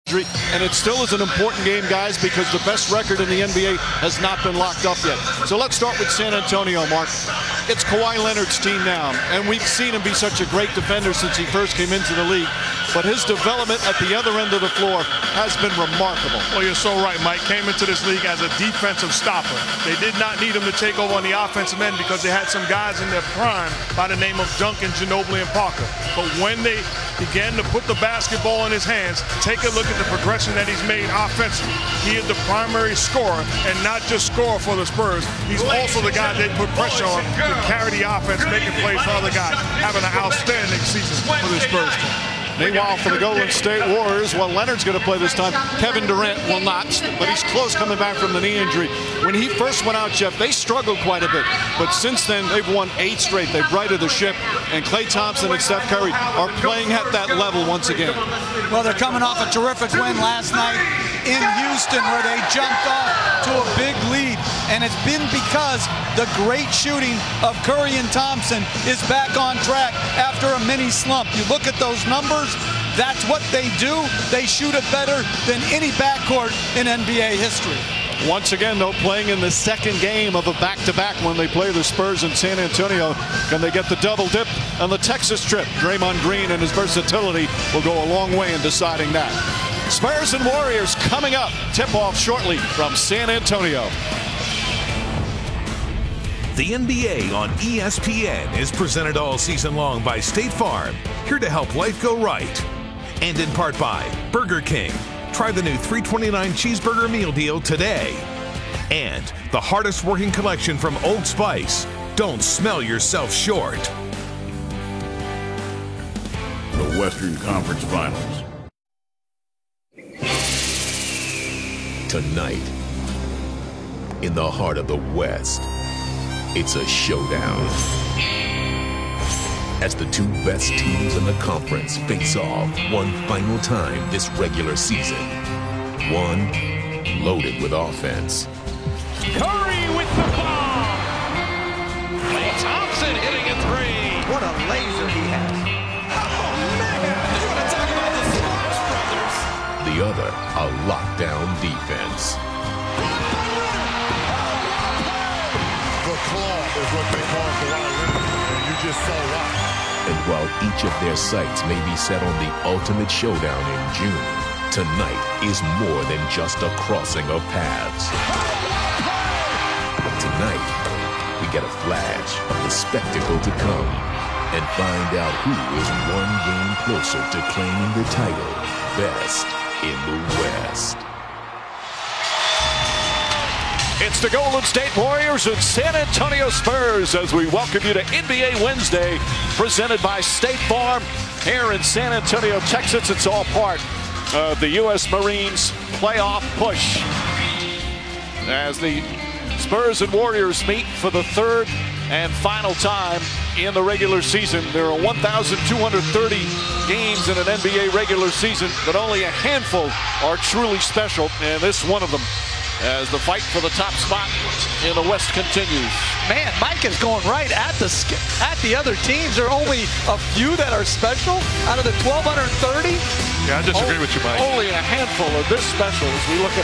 And it still is an important game, guys, because the best record in the NBA has not been locked up yet. So let's start with San Antonio, Mark. It's Kawhi Leonard's team now, and we've seen him be such a great defender since he first came into the league. But his development at the other end of the floor has been remarkable. Well, you're so right, Mike. Came into this league as a defensive stopper. They did not need him to take over on the offensive end because they had some guys in their prime by the name of Duncan, Ginobili, and Parker. But when they began to put the basketball in his hands, take a look at the progression that he's made offensively. He is the primary scorer, and not just scorer for the Spurs. He's also the guy they put pressure on to carry the offense, making plays for other guys, having an outstanding season for the Spurs team. Meanwhile, for the Golden State Warriors, well, Leonard's going to play this time. Kevin Durant will not, but he's close coming back from the knee injury. When he first went out, Jeff, they struggled quite a bit. But since then, they've won 8 straight. They've righted the ship. And Klay Thompson and Steph Curry are playing at that level once again. Well, they're coming off a terrific win last night in Houston where they jumped off to a big lead. And it's been because the great shooting of Curry and Thompson is back on track after a mini slump. You look at those numbers, that's what they do. They shoot it better than any backcourt in NBA history. Once again, though, playing in the second game of a back-to-back when they play the Spurs in San Antonio. Can they get the double dip on the Texas trip? Draymond Green and his versatility will go a long way in deciding that. Spurs and Warriors coming up. Tip-off shortly from San Antonio. The NBA on ESPN is presented all season long by State Farm, here to help life go right. And in part by Burger King. Try the new $3.29 cheeseburger meal deal today. And the hardest working collection from Old Spice. Don't smell yourself short. The Western Conference Finals. Tonight, in the heart of the West, it's a showdown. As the 2 best teams in the conference face off one final time this regular season. One loaded with offense. Curry with the ball. Klay Thompson hitting a 3. What a laser he has. Oh, man. You want to talk about the Splash Brothers. The other, a lockdown defense. The claw is what they call Kawhi Leonard, and you just saw why. And while each of their sights may be set on the ultimate showdown in June, tonight is more than just a crossing of paths. Tonight, we get a flash of the spectacle to come and find out who is one game closer to claiming the title, best in the West. It's the Golden State Warriors and San Antonio Spurs as we welcome you to NBA Wednesday, presented by State Farm here in San Antonio, Texas. It's all part of the U.S. Marines playoff push as the Spurs and Warriors meet for the 3rd and final time in the regular season. There are 1,230 games in an NBA regular season, but only a handful are truly special, and this one of them, as the fight for the top spot in the West continues. Man, Mike is going right at the other teams. There are only a few that are special out of the 1,230. Yeah, I disagree with you, Mike. Only a handful of this special as we look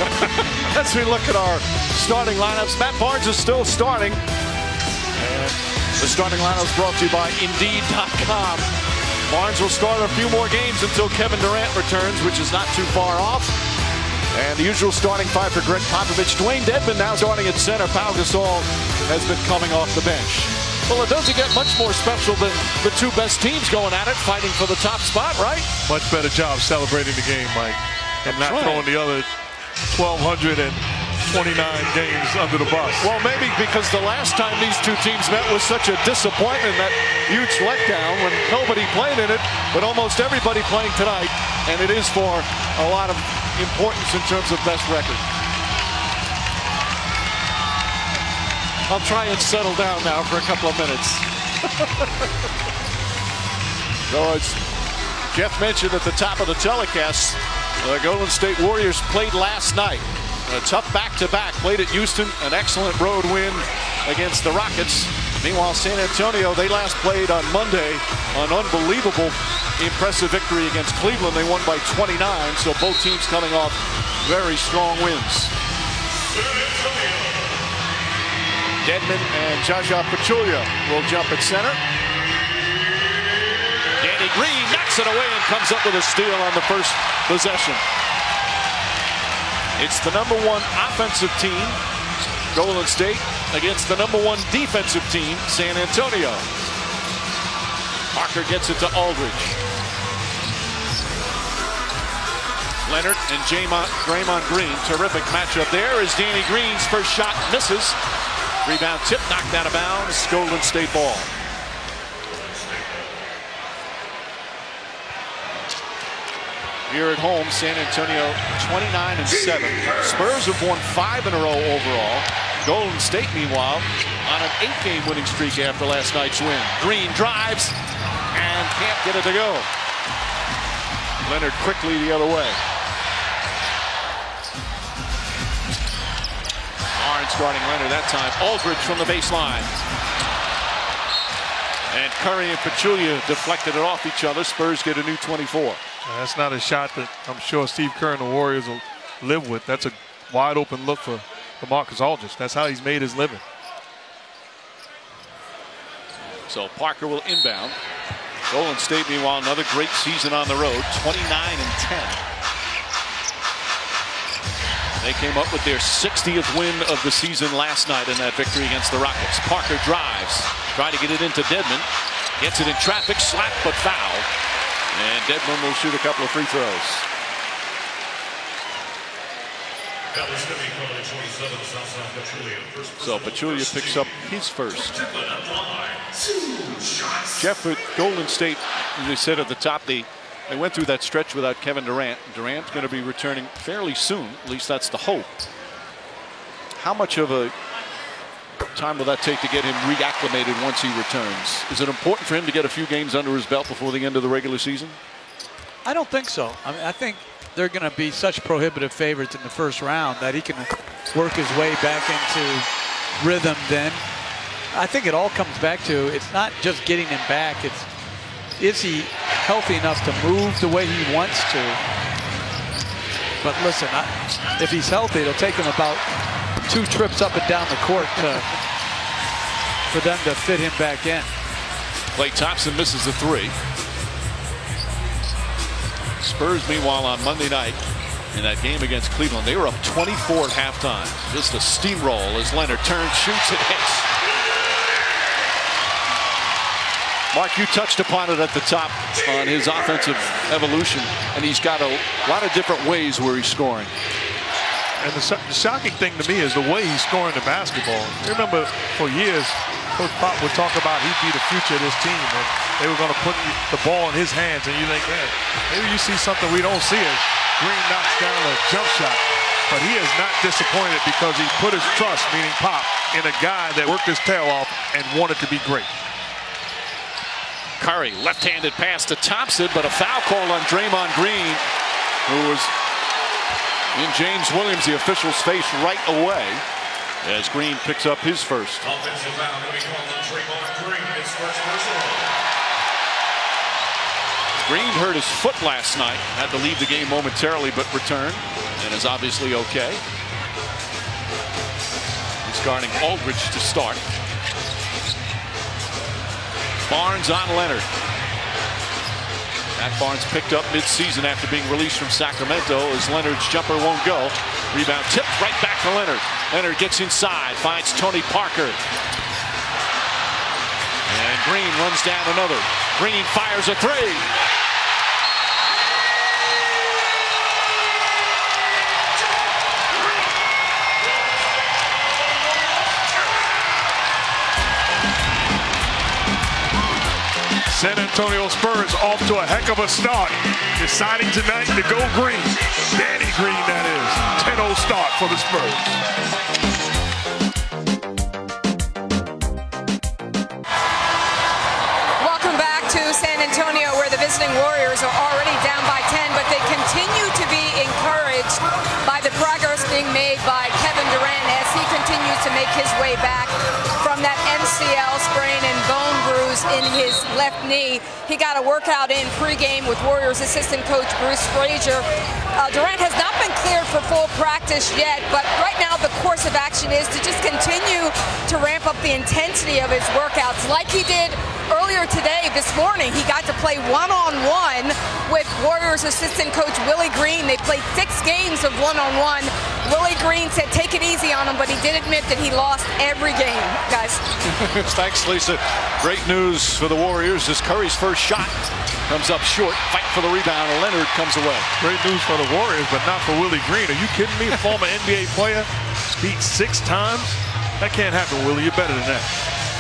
at our starting lineups. Matt Barnes is still starting. And the starting lineup is brought to you by Indeed.com. Barnes will start a few more games until Kevin Durant returns, which is not too far off. And the usual starting 5 for Greg Popovich. Dwayne Dedmon now starting at center. Pau Gasol has been coming off the bench. Well, it doesn't get much more special than the 2 best teams going at it, fighting for the top spot, right? Much better job celebrating the game, Mike, and not throwing the other 1,229 games under the bus. Well, maybe because the last time these 2 teams met was such a disappointment, that huge letdown when nobody played in it, but almost everybody playing tonight, and it is for a lot of importance in terms of best record. I'll try and settle down now for a couple of minutes. So as Jeff mentioned at the top of the telecast, the Golden State Warriors played last night. A tough back-to-back, played at Houston, an excellent road win against the Rockets. Meanwhile, San Antonio, they last played on Monday. An unbelievable, impressive victory against Cleveland. They won by 29, so both teams coming off very strong wins. Dedmon and Jaja Pachulia will jump at center. Danny Green knocks it away and comes up with a steal on the first possession. It's the #1 offensive team, Golden State, against the #1 defensive team, San Antonio. Parker gets it to Aldridge. Leonard and Draymond Green. Terrific matchup there as Danny Green's first shot misses. Rebound tip knocked out of bounds. Golden State ball. Here at home, San Antonio 29-7. Spurs have won 5 in a row overall. Golden State, meanwhile, on an 8-game winning streak after last night's win. Green drives and can't get it to go. Leonard quickly the other way. Barnes guarding Leonard that time. Aldridge from the baseline. And Curry and Pachulia deflected it off each other. Spurs get a new 24. That's not a shot that I'm sure Steve Kerr and the Warriors will live with. That's a wide open look for Marcus Aldridge. That's how he's made his living. So Parker will inbound. Golden State, meanwhile, another great season on the road, 29-10. They came up with their 60th win of the season last night in that victory against the Rockets. Parker drives, trying to get it into Dedmon. Gets it in traffic, slap but foul. And Dedmon will shoot a couple of free throws. So Pachulia picks up his first. Jeff, at Golden State, as we said at the top, they went through that stretch without Kevin Durant. Durant's going to be returning fairly soon. At least that's the hope. How much of a time will that take to get him reacclimated once he returns? Is it important for him to get a few games under his belt before the end of the regular season? I don't think so. I mean, I think they're going to be such prohibitive favorites in the first round that he can work his way back into rhythm then. I think it all comes back to, it's not just getting him back, it's is he healthy enough to move the way he wants to? But listen, if he's healthy, it'll take him about 2 trips up and down the court for them to fit him back in. Klay Thompson misses the 3. Spurs, meanwhile, on Monday night in that game against Cleveland, they were up 24 at halftime. Just a steamroll as Leonard turns, shoots, and hits. Mark, you touched upon it at the top on his offensive evolution, and he's got a lot of different ways where he's scoring. And the shocking thing to me is the way he's scoring the basketball. Remember, for years, Coach Pop would talk about he'd be the future of this team, and they were going to put the ball in his hands, and you think, man, maybe you see something we don't see as Green knocks down a jump shot. But he is not disappointed because he put his trust, meaning Pop, in a guy that worked his tail off and wanted to be great. Curry, left-handed pass to Thompson, but a foul call on Draymond Green, who was in James Williams, the official's face, right away, as Green picks up his first. Offensive foul will be called on Draymond Green, his first personal. Green hurt his foot last night, had to leave the game momentarily, but returned, and is obviously okay. He's guarding Aldridge to start. Barnes on Leonard. Matt Barnes picked up mid-season after being released from Sacramento as Leonard's jumper won't go. Rebound tipped right back to Leonard. Leonard gets inside, finds Tony Parker. And Green runs down another. Green fires a 3. San Antonio Spurs off to a heck of a start, deciding tonight to go green. Danny Green, that is. 10-0 start for the Spurs. Welcome back to San Antonio, where the visiting Warriors are already down by 10, but they continue to be encouraged by the progress being made by Kevin Durant as he continues to make his way back from that MCL sprain. in his left knee. He got a workout in pregame with Warriors assistant coach Bruce Frazier. Durant has not been cleared for full practice yet, but right now the course of action is to just continue to ramp up the intensity of his workouts like he did earlier today. This morning he got to play one-on-one with Warriors assistant coach Willie Green. They played 6 games of one-on-one. Willie Green said take it easy on him, but he did admit that he lost every game, guys. Thanks, Lisa. Great news for the Warriors as Curry's first shot comes up short. Fight for the rebound. Leonard comes away. Great news for the Warriors, but not for Willie Green. Are you kidding me? A former NBA player beat 6 times? That can't happen, Willie. You're better than that.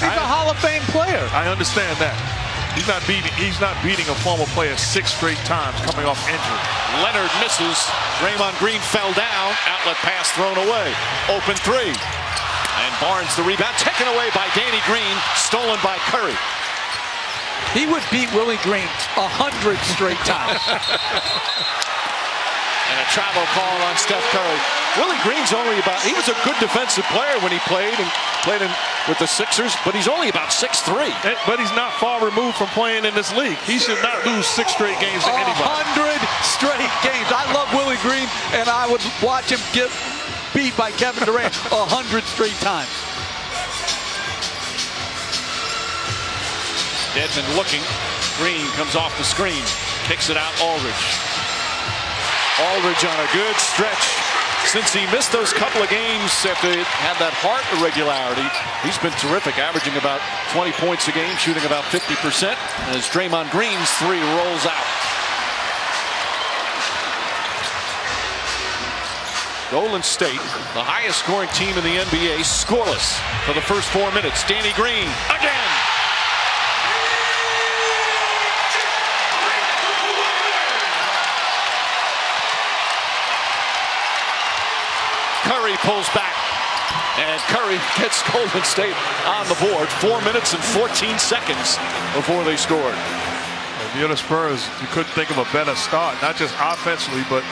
He's a Hall of Fame player. I understand that. He's not beating a former player 6 straight times coming off injury. Leonard misses. Draymond Green fell down. Outlet pass thrown away. Open 3. And Barnes the rebound. Taken away by Danny Green. Stolen by Curry. He would beat Willie Green 100 straight times. And a travel call on Steph Curry. Willie Green's only he was a good defensive player when he played with the Sixers, but he's only about 6'3". But he's not far removed from playing in this league. He should not lose 6 straight games to anybody. 100 straight games. I love Willie Green, and I would watch him get beat by Kevin Durant 100 straight times. Dedmon looking. Green comes off the screen. Kicks it out, Aldridge. Aldridge on a good stretch. Since he missed those couple of games after he had that heart irregularity, he's been terrific, averaging about 20 points a game, shooting about 50%. As Draymond Green's 3 rolls out. Golden State, the highest scoring team in the NBA, scoreless for the first 4 minutes. Danny Green again. Curry pulls back, and Curry gets Golden State on the board. 4 minutes and 14 seconds before they scored. If you're the Spurs, you couldn't think of a better start, not just offensively, but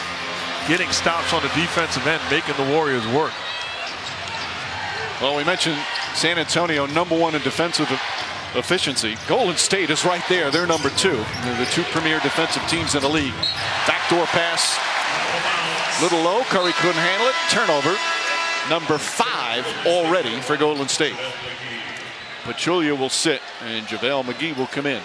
getting stops on the defensive end, making the Warriors work. Well, we mentioned San Antonio #1 in defensive efficiency. Golden State is right there. They're #2. They're the 2 premier defensive teams in the league. Backdoor pass. Little low. Curry couldn't handle it. Turnover. #5 already for Golden State. Pachulia will sit, and JaVale McGee will come in.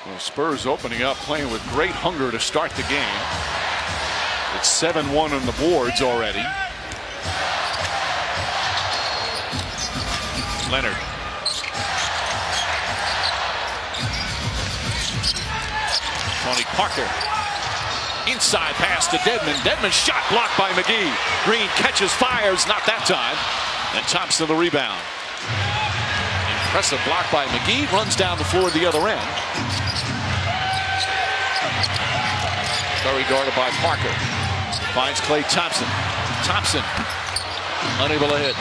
Well, Spurs opening up, playing with great hunger to start the game. It's 7-1 on the boards already. Leonard. Tony Parker. Inside pass to Dedmon. Dedmon shot blocked by McGee. Green catches, fires, not that time. And Thompson the rebound. Impressive block by McGee. Runs down the floor the other end. Curry guarded by Parker. Finds Klay Thompson. Thompson unable to hit.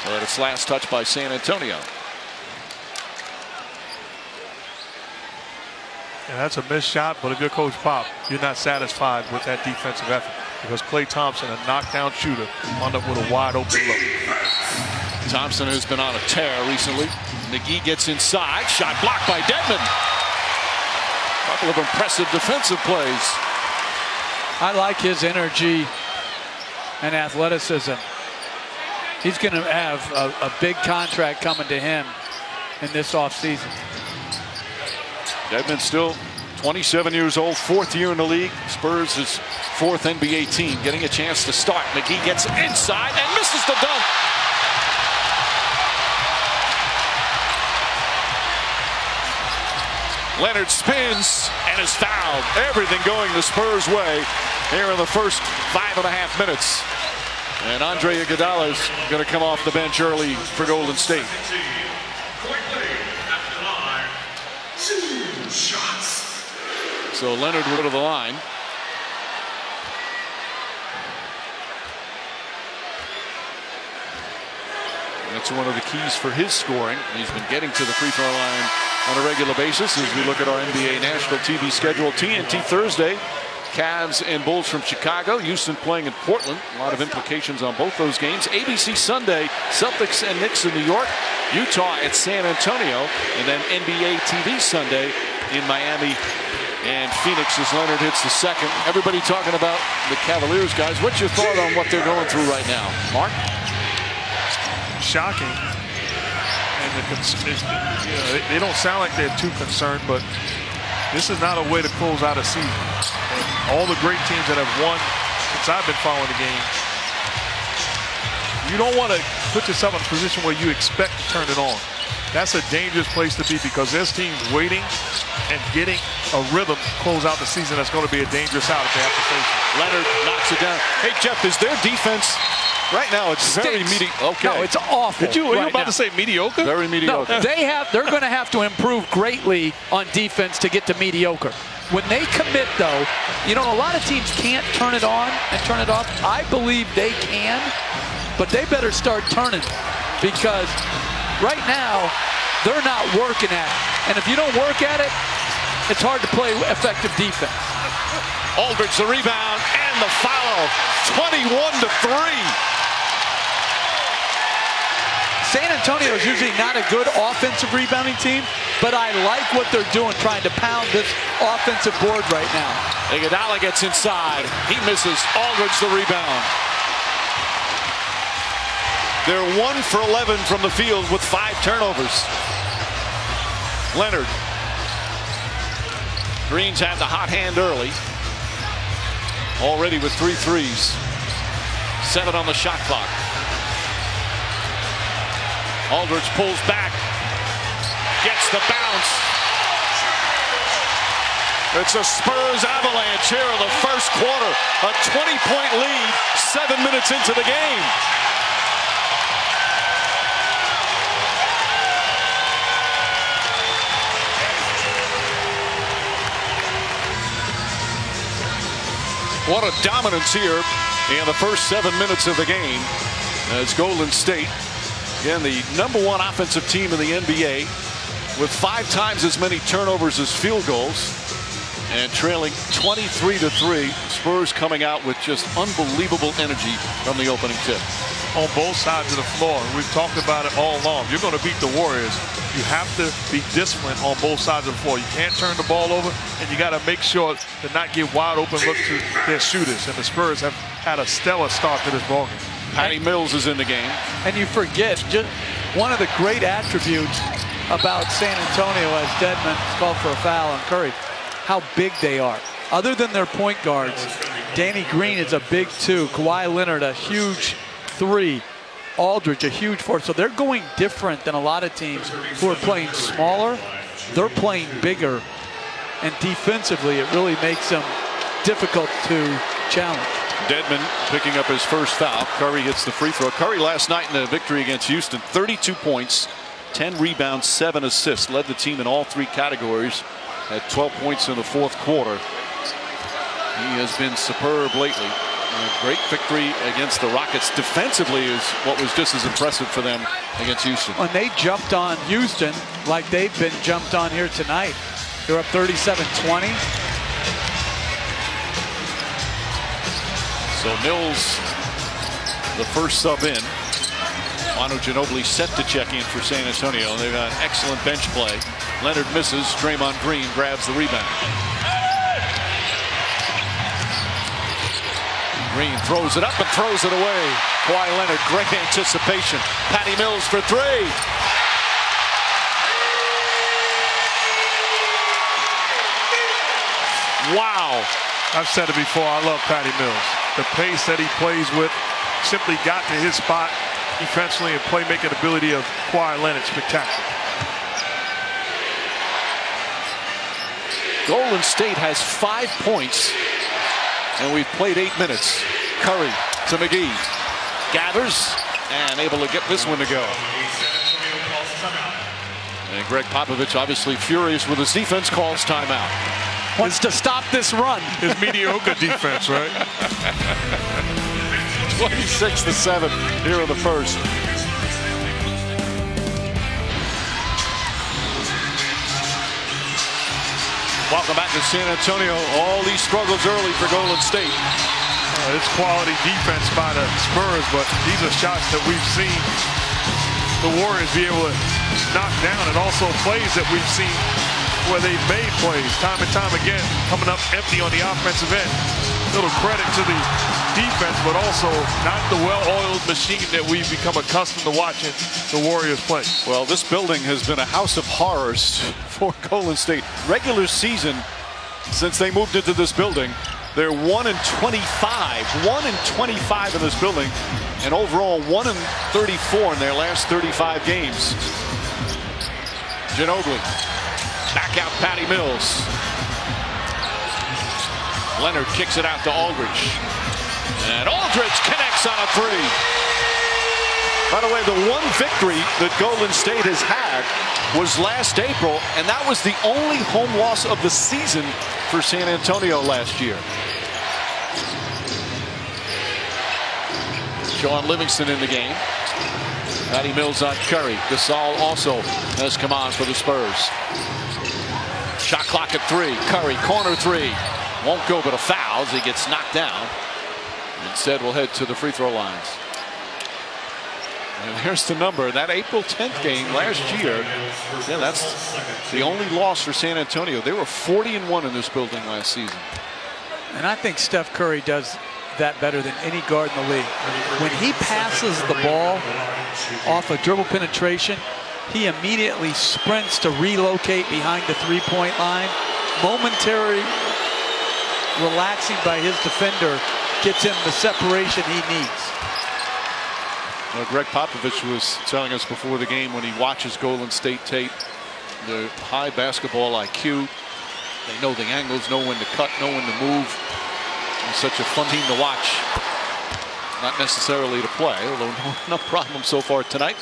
But it's last touch by San Antonio. And that's a missed shot, but if you're Coach Pop, you're not satisfied with that defensive effort because Klay Thompson, a knockdown shooter, wound up with a wide open look. Thompson has been on a tear recently. McGee gets inside. Shot blocked by Dedmon. Couple of impressive defensive plays. I like his energy and athleticism. He's going to have a big contract coming to him in this offseason. Dedmon still 27 years old, 4th year in the league. Spurs is 4th NBA team, getting a chance to start. McGee gets inside and misses the dunk. Leonard spins and is fouled. Everything going the Spurs' way here in the first 5.5 minutes. And Andre Iguodala is going to come off the bench early for Golden State. So Leonard will go to the line. That's one of the keys for his scoring. He's been getting to the free throw line on a regular basis as we look at our NBA national TV schedule. TNT Thursday Cavs and Bulls from Chicago. Houston playing in Portland. A lot of implications on both those games. ABC Sunday, Celtics and Knicks in New York. Utah at San Antonio. And then NBA TV Sunday in Miami and Phoenix as Leonard hits the second. Everybody talking about the Cavaliers, guys. What's your thought on what they're going through right now? Mark? Shocking. And they don't sound like they're too concerned, but this is not a way to close out a season. And all the great teams that have won since I've been following the game, you don't want to put yourself in a position where you expect to turn it on. That's a dangerous place to be because there's teams waiting and getting a rhythm to close out the season. That's going to be a dangerous out if they have to face it. Leonard knocks it down. Hey, Jeff, is their defense right now? It's very mediocre. Okay. No, it's awful. Were you about to say mediocre? Very mediocre. No, they're going to have to improve greatly on defense to get to mediocre. When they commit, though, you know, a lot of teams can't turn it on and turn it off. I believe they can, but they better start turning because right now they're not working at it. And if you don't work at it, it's hard to play effective defense. Aldridge the rebound and the foul. 21-3. San Antonio is usually not a good offensive rebounding team, but I like what they're doing, trying to pound this offensive board right now. Iguodala gets inside. He misses. Aldridge the rebound. They're 1 for 11 from the field with 5 turnovers. Leonard. Green's had the hot hand early. Already with 3 threes. 7 on the shot clock. Aldridge pulls back. Gets the bounce. It's a Spurs avalanche here in the first quarter. A 20-point lead 7 minutes into the game. What a dominance here in the first 7 minutes of the game as Golden State, again, the #1 offensive team in the NBA with 5 times as many turnovers as field goals and trailing 23-3. Spurs coming out with just unbelievable energy from the opening tip. On both sides of the floor, we've talked about it all along. You're going to beat the Warriors. You have to be disciplined on both sides of the floor. You can't turn the ball over, and you got to make sure to not give wide open look to their shooters. And the Spurs have had a stellar start to this ballgame. Patty Mills is in the game. And you forget, just one of the great attributes about San Antonio as Dedmon called for a foul on Curry, how big they are. Other than their point guards, Danny Green is a big 2. Kawhi Leonard, a huge 3. Aldridge, a huge 4. So they're going different than a lot of teams who are playing smaller. They're playing bigger. And defensively, it really makes them difficult to challenge. Dedmon picking up his first foul. Curry hits the free throw. Curry last night in the victory against Houston, 32 points, 10 rebounds, 7 assists. Led the team in all 3 categories. Had 12 points in the 4th quarter. He has been superb lately. A great victory against the Rockets. Defensively is what was just as impressive for them against Houston. When they jumped on Houston like they've been jumped on here tonight, they're up 37-20. So Mills, the first sub in. Manu Ginobili set to check in for San Antonio. They've got excellent bench play. Leonard misses. Draymond Green grabs the rebound. Green throws it up and throws it away. Kawhi Leonard, great anticipation. Patty Mills for 3. Wow. I've said it before, I love Patty Mills. The pace that he plays with simply got to his spot defensively, and playmaking ability of Kawhi Leonard, spectacular. Golden State has 5 points. And we've played 8 minutes. Curry to McGee. Gathers and able to get this one to go. And Greg Popovich obviously furious with his defense, calls timeout. Wants to stop this run. His mediocre defense, right? 26-7 here in the first. Welcome back to San Antonio. All these struggles early for Golden State. It's quality defense by the Spurs, but these are shots that we've seen the Warriors be able to knock down, and also plays that we've seen where they've made plays time and time again, coming up empty on the offensive end. Little credit to the defense, but also not the well-oiled machine that we've become accustomed to watching the Warriors play. Well, this building has been a house of horrors for Golden State. Regular season, since they moved into this building, they're 1-25. 1-25 in this building, and overall 1-34 in their last 35 games. Ginobili, back out Patty Mills. Leonard kicks it out to Aldridge. And Aldridge connects on a three. By the way, the one victory that Golden State has had was last April, and that was the only home loss of the season for San Antonio last year. Sean Livingston in the game. Patty Mills on Curry. Gasol also has come on for the Spurs. Shot clock at 3. Curry, corner 3. Won't go, but a foul as he gets knocked down. Instead, we'll head to the free throw lines. And here's the number. That April 10th game last year, yeah, that's the only loss for San Antonio. They were 40-1 in this building last season. And I think Steph Curry does that better than any guard in the league. When he passes the ball off a dribble penetration, he immediately sprints to relocate behind the three-point line. Momentary relaxing by his defender gets him the separation he needs. Well, Greg Popovich was telling us before the game, when he watches Golden State tape, the high basketball IQ. They know the angles, know when to cut, know when to move. It's such a fun team to watch. Not necessarily to play, although no problem so far tonight.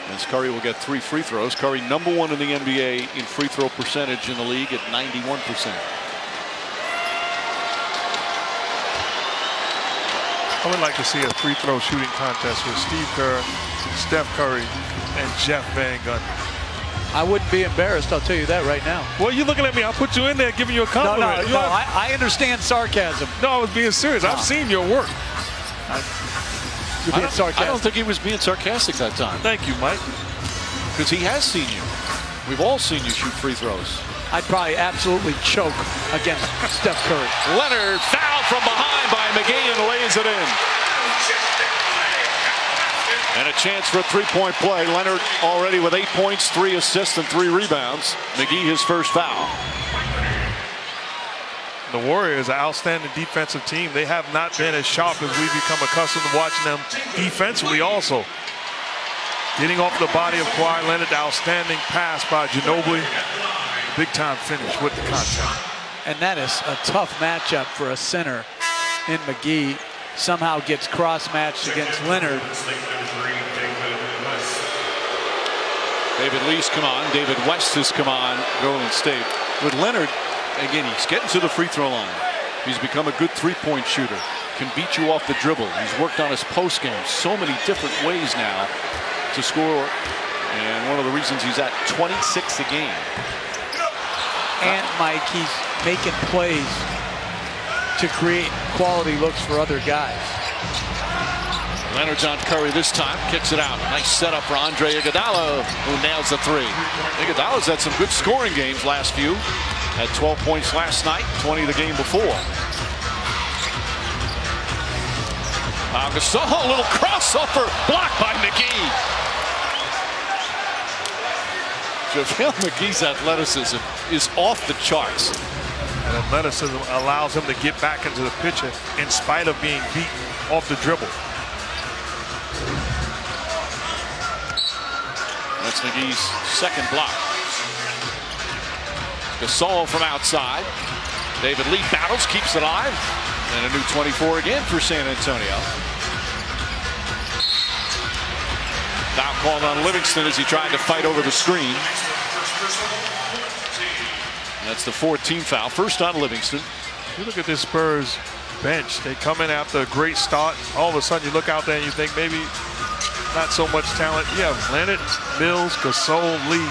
As Curry will get 3 free throws. Curry #1 in the NBA in free throw percentage in the league at 91%. I would like to see a free throw shooting contest with Steve Kerr, Steph Curry, and Jeff Van Gundy. I wouldn't be embarrassed, I'll tell you that right now. Well, you're looking at me. I'll put you in there giving you a compliment. No, I understand sarcasm. No, I was being serious. I've seen your work. You're being sarcastic. I don't think he was being sarcastic that time. Thank you, Mike. Because he has seen you. We've all seen you shoot free throws. I'd probably absolutely choke against Steph Curry. Leonard fouled from behind by McGee and lays it in. And a chance for a three-point play. Leonard already with 8 points, 3 assists, and 3 rebounds. McGee his first foul. The Warriors are an outstanding defensive team. They have not been as sharp as we've become accustomed to watching them defensively also. Getting off the body of Kawhi Leonard, the outstanding pass by Ginobili. Big time finish with the contact. And that is a tough matchup for a center in McGee. Somehow gets cross-matched against Leonard. David Lee's come on. David West has come on. Golden State. With Leonard, again, he's getting to the free throw line. He's become a good three-point shooter. Can beat you off the dribble. He's worked on his post game. So many different ways now to score. And one of the reasons he's at 26 a game. And Mike, he's making plays to create quality looks for other guys. Leonard's on Curry this time, kicks it out. Nice setup for Andre Iguodala, who nails the 3. Iguodala's had some good scoring games last few. Had 12 points last night, 20 the game before. Gasol, a little crossover, blocked by McGee. JaVale McGee's athleticism is off the charts. And athleticism allows him to get back into the picture in spite of being beaten off the dribble. That's McGee's second block. Gasol from outside. David Lee battles, keeps it alive. And a new 24 again for San Antonio. Foul called on Livingston as he tried to fight over the screen. That's the 14th foul. First on Livingston. You look at this Spurs bench. They come in after a great start. All of a sudden you look out there and you think maybe not so much talent. You have Leonard, Mills, Gasol, Lee,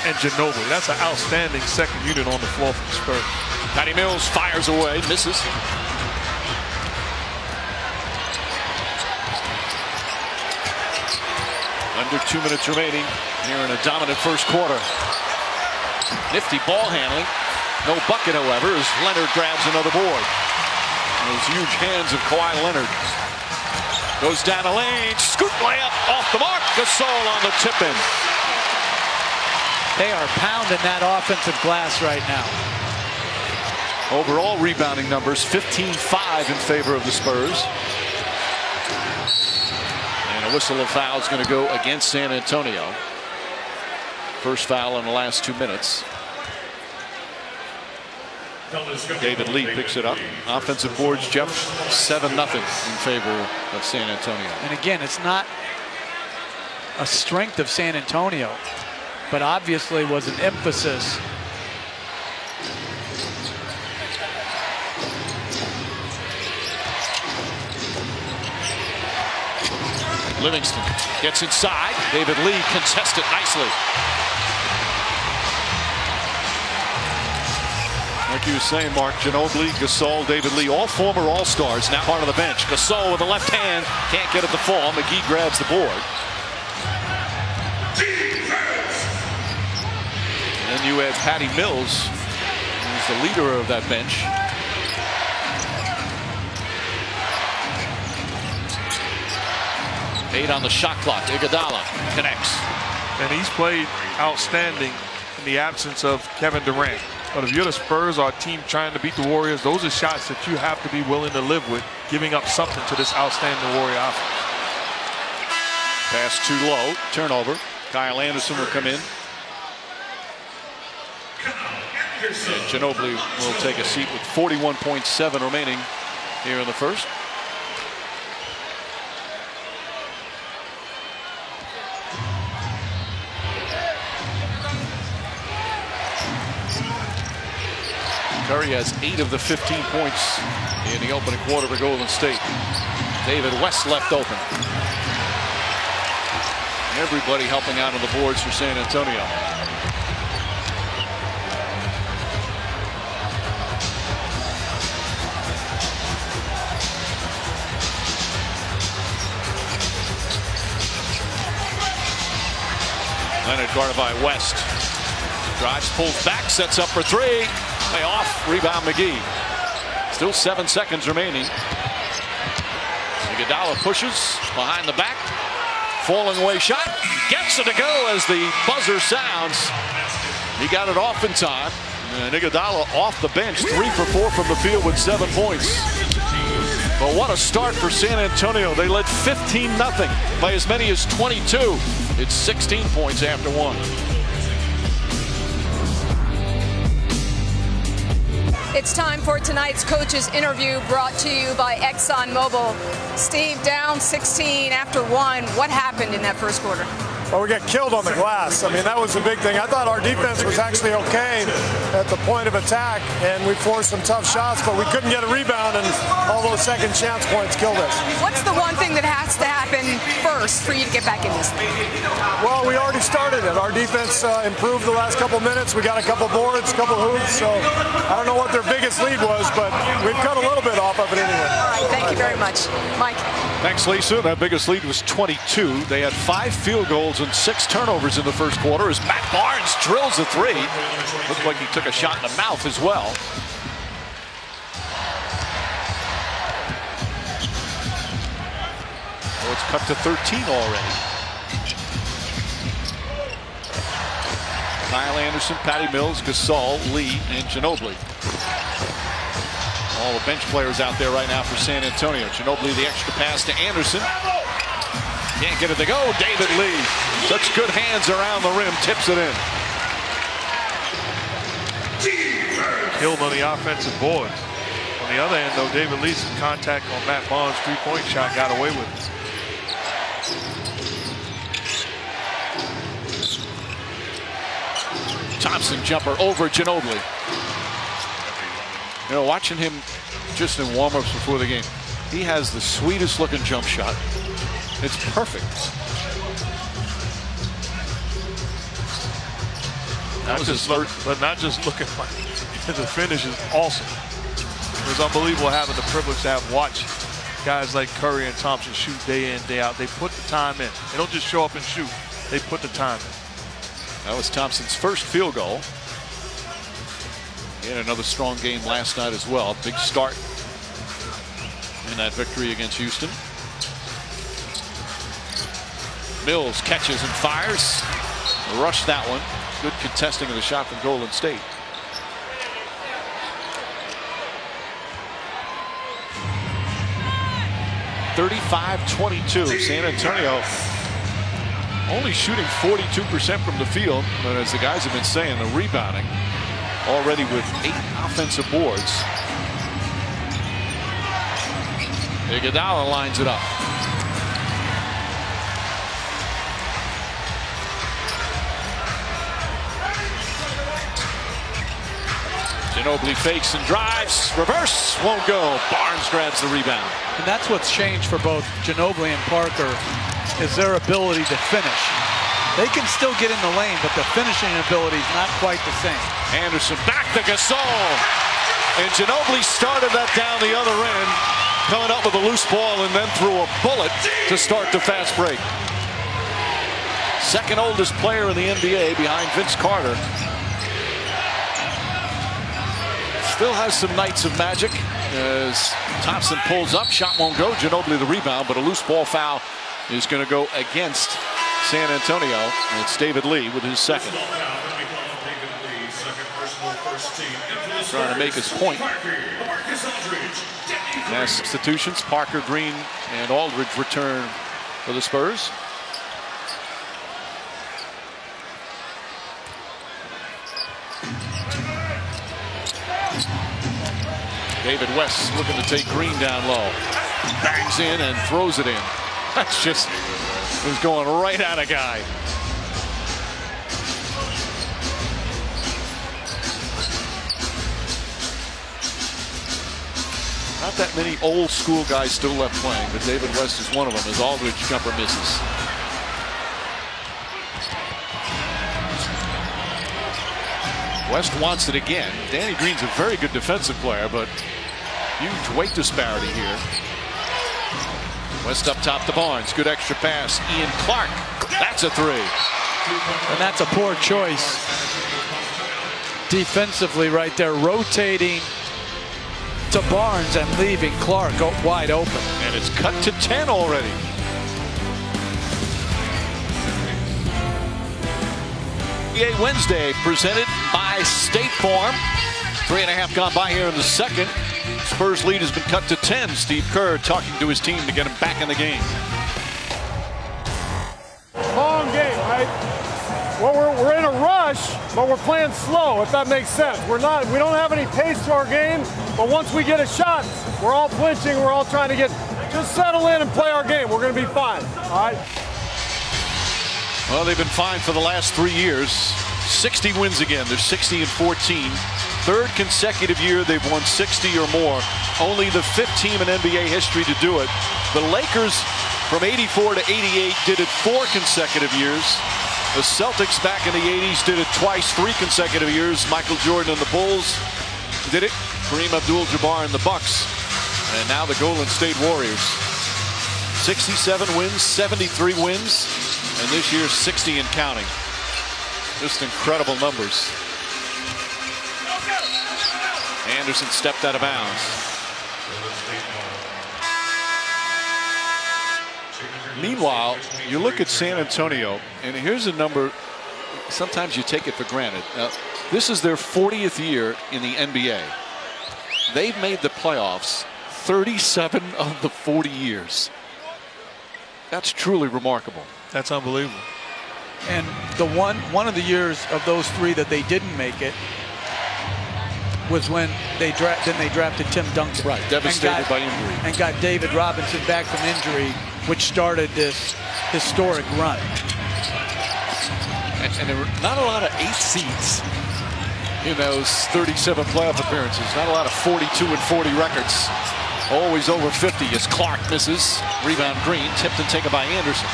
and Ginobili. That's an outstanding second unit on the floor for the Spurs. Patty Mills fires away, misses. Under 2 minutes remaining here in a dominant first quarter. Nifty ball handling. No bucket, however, as Leonard grabs another board. Those huge hands of Kawhi Leonard. Goes down the lane. Scoop layup off the mark. Gasol on the tip-in. They are pounding that offensive glass right now. Overall rebounding numbers, 15-5 in favor of the Spurs. And a whistle of foul is going to go against San Antonio. First foul in the last 2 minutes. David Lee picks it up. Offensive boards, Jeff, 7-0 in favor of San Antonio. And again, it's not a strength of San Antonio, but obviously was an emphasis. Livingston gets inside. David Lee contests it nicely. Like you were saying, Mark, Ginobili, Gasol, David Lee, all former All-Stars, now part of the bench. Gasol with the left hand, can't get it to fall. McGee grabs the board. And then you add Patty Mills, who's the leader of that bench. Eight on the shot clock. Iguodala connects. And he's played outstanding in the absence of Kevin Durant. But if you're the Spurs or a team trying to beat the Warriors, those are shots that you have to be willing to live with, giving up something to this outstanding Warrior offense. Pass too low. Turnover. Kyle Anderson will come in. And Ginobili will take a seat with 41.7 remaining here in the first. Curry has 8 of the 15 points in the opening quarter for Golden State. David West left open. Everybody helping out on the boards for San Antonio. Leonard guarded by West. Drives, pulls back, sets up for three. Way off, rebound McGee. Still 7 seconds remaining. Iguodala pushes behind the back. Falling away shot. Gets it to go as the buzzer sounds. He got it off in time. And Iguodala off the bench, 3 for 4 from the field with 7 points. But what a start for San Antonio. They led 15-0 by as many as 22. It's 16 points after 1. It's time for tonight's coach's interview brought to you by ExxonMobil. Steve, down 16 after 1. What happened in that first quarter? Well, we got killed on the glass. I mean, that was the big thing. I thought our defense was actually okay at the point of attack, and we forced some tough shots, but we couldn't get a rebound, and all those second chance points killed us. What's the one thing that has to happen first for you to get back in this? Well, we already started it. Our defense improved the last couple minutes. We got a couple boards, a couple hoops, so I don't know what their biggest lead was, but we've cut a little bit off of it anyway. All right, thank you very much. Mike. Thanks, Lisa. That biggest lead was 22. They had 5 field goals and 6 turnovers in the first quarter as Matt Barnes drills a 3. Looked like he took a shot in the mouth as well. Oh, it's cut to 13 already. Kyle Anderson, Patty Mills, Gasol, Lee, and Ginobili. All the bench players out there right now for San Antonio. Ginobili the extra pass to Anderson. Can't get it to go. David Lee. Such good hands around the rim. Tips it in. Killed on the offensive boards. On the other hand, though, David Lee's contact on Matt Barnes' three-point shot got away with it. Thompson jumper over Ginobili. You know, watching him just in warm-ups before the game, he has the sweetest looking jump shot. It's perfect. That was his third. But not just looking like the finish is awesome. It was unbelievable having the privilege to have watched guys like Curry and Thompson shoot day in, day out. They put the time in. They don't just show up and shoot. They put the time in. That was Thompson's first field goal. He had another strong game last night as well. Big start in that victory against Houston. Mills catches and fires. Rushed that one. Good contesting of the shot from Golden State. (35-22). San Antonio only shooting 42% from the field, but as the guys have been saying, the rebounding already with 8 offensive boards. Iguodala lines it up. Ginobili fakes and drives. Reverse won't go. Barnes grabs the rebound. And that's what's changed for both Ginobili and Parker is their ability to finish. They can still get in the lane, but the finishing ability is not quite the same. Anderson back to Gasol. And Ginobili started that down the other end, coming up with a loose ball and then threw a bullet to start the fast break. Second oldest player in the NBA behind Vince Carter. Still has some nights of magic as Thompson pulls up. Shot won't go. Ginobili the rebound, but a loose ball foul is going to go against San Antonio. And it's David Lee with his second. Trying to make his point. Mass substitutions. Parker, Green, and Aldridge return for the Spurs. David West looking to take Green down low. Bangs in and throws it in. That's just, it was going right at a guy. Not that many old school guys still left playing, but David West is one of them as Aldridge jumper misses. West wants it again. Danny Green's a very good defensive player, but huge weight disparity here. West up top to Barnes. Good extra pass. Ian Clark. That's a three. And that's a poor choice defensively right there, rotating to Barnes and leaving Clark wide open. And it's cut to 10 already. NBA Wednesday presented by State Farm. 3.5 gone by here in the second. Spurs lead has been cut to 10. Steve Kerr talking to his team to get him back in the game. Long game, right? Well, we're in a rush, but we're playing slow, if that makes sense. We don't have any pace to our game, but once we get a shot, we're all flinching, we're all trying to just settle in and play our game. We're going to be fine, all right? Well, they've been fine for the last 3 years. 60 wins again. They're 60-14. Third consecutive year they've won 60 or more. Only the 5th team in NBA history to do it. The Lakers from 84 to 88 did it 4 consecutive years. The Celtics back in the 80s did it twice, 3 consecutive years. Michael Jordan and the Bulls did it. Kareem Abdul-Jabbar and the Bucks. And now the Golden State Warriors. 67 wins, 73 wins. And this year 60 and counting. Just incredible numbers. Anderson stepped out of bounds. Meanwhile, you look at San Antonio, and here's a number, sometimes you take it for granted. This is their 40th year in the NBA. They've made the playoffs 37 of the 40 years. That's truly remarkable. That's unbelievable. And the one of the years of those 3 that they didn't make it was when they drafted Tim Duncan. Right, devastated by injury. And got David Robinson back from injury, which started this historic run. And there were not a lot of 8 seeds in those 37 playoff appearances. Not a lot of 42 and 40 records. Always over 50 as Clark misses. Rebound Green, tipped and taken by Anderson.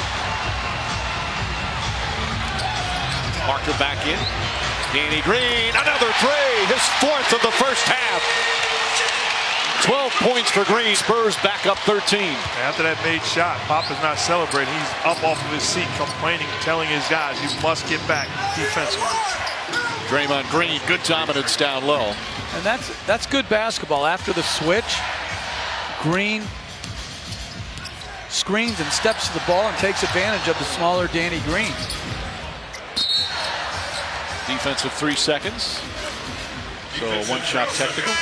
Parker back in. Danny Green, another three, his fourth of the first half. 12 points for Green. Spurs back up 13. After that made shot, Papa's not celebrating. He's up off of his seat, complaining, telling his guys, you must get back defensively. Draymond Green, good dominance down low. And that's good basketball. After the switch, Green screens and steps to the ball and takes advantage of the smaller Danny Green. Defensive 3 seconds. So a one-shot technical.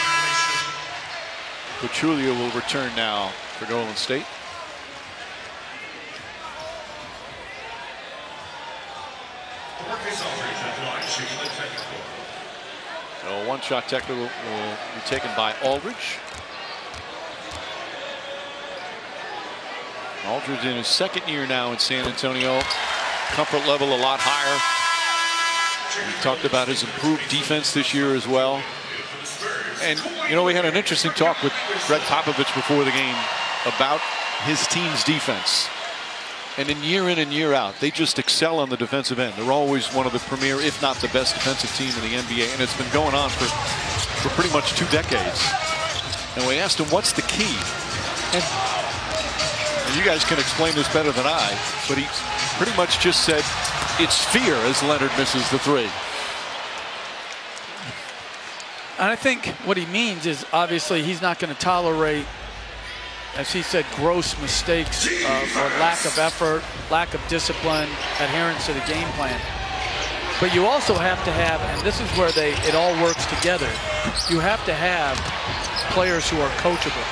Pachulia will return now for Golden State. So a one-shot technical will be taken by Aldridge. Aldridge in his second year now in San Antonio. Comfort level a lot higher. We talked about his improved defense this year as well. And, you know, we had an interesting talk with Greg Popovich before the game about his team's defense. And in and year out, they just excel on the defensive end. They're always one of the premier, if not the best defensive team in the NBA. And it's been going on for pretty much 2 decades. And we asked him, what's the key? And you guys can explain this better than I, but he pretty much just said, it's fear as Leonard misses the three. And I think what he means is obviously he's not going to tolerate, as he said, gross mistakes or lack of effort, lack of discipline, adherence to the game plan. But you also have to have, and this is where it all works together, you have to have players who are coachable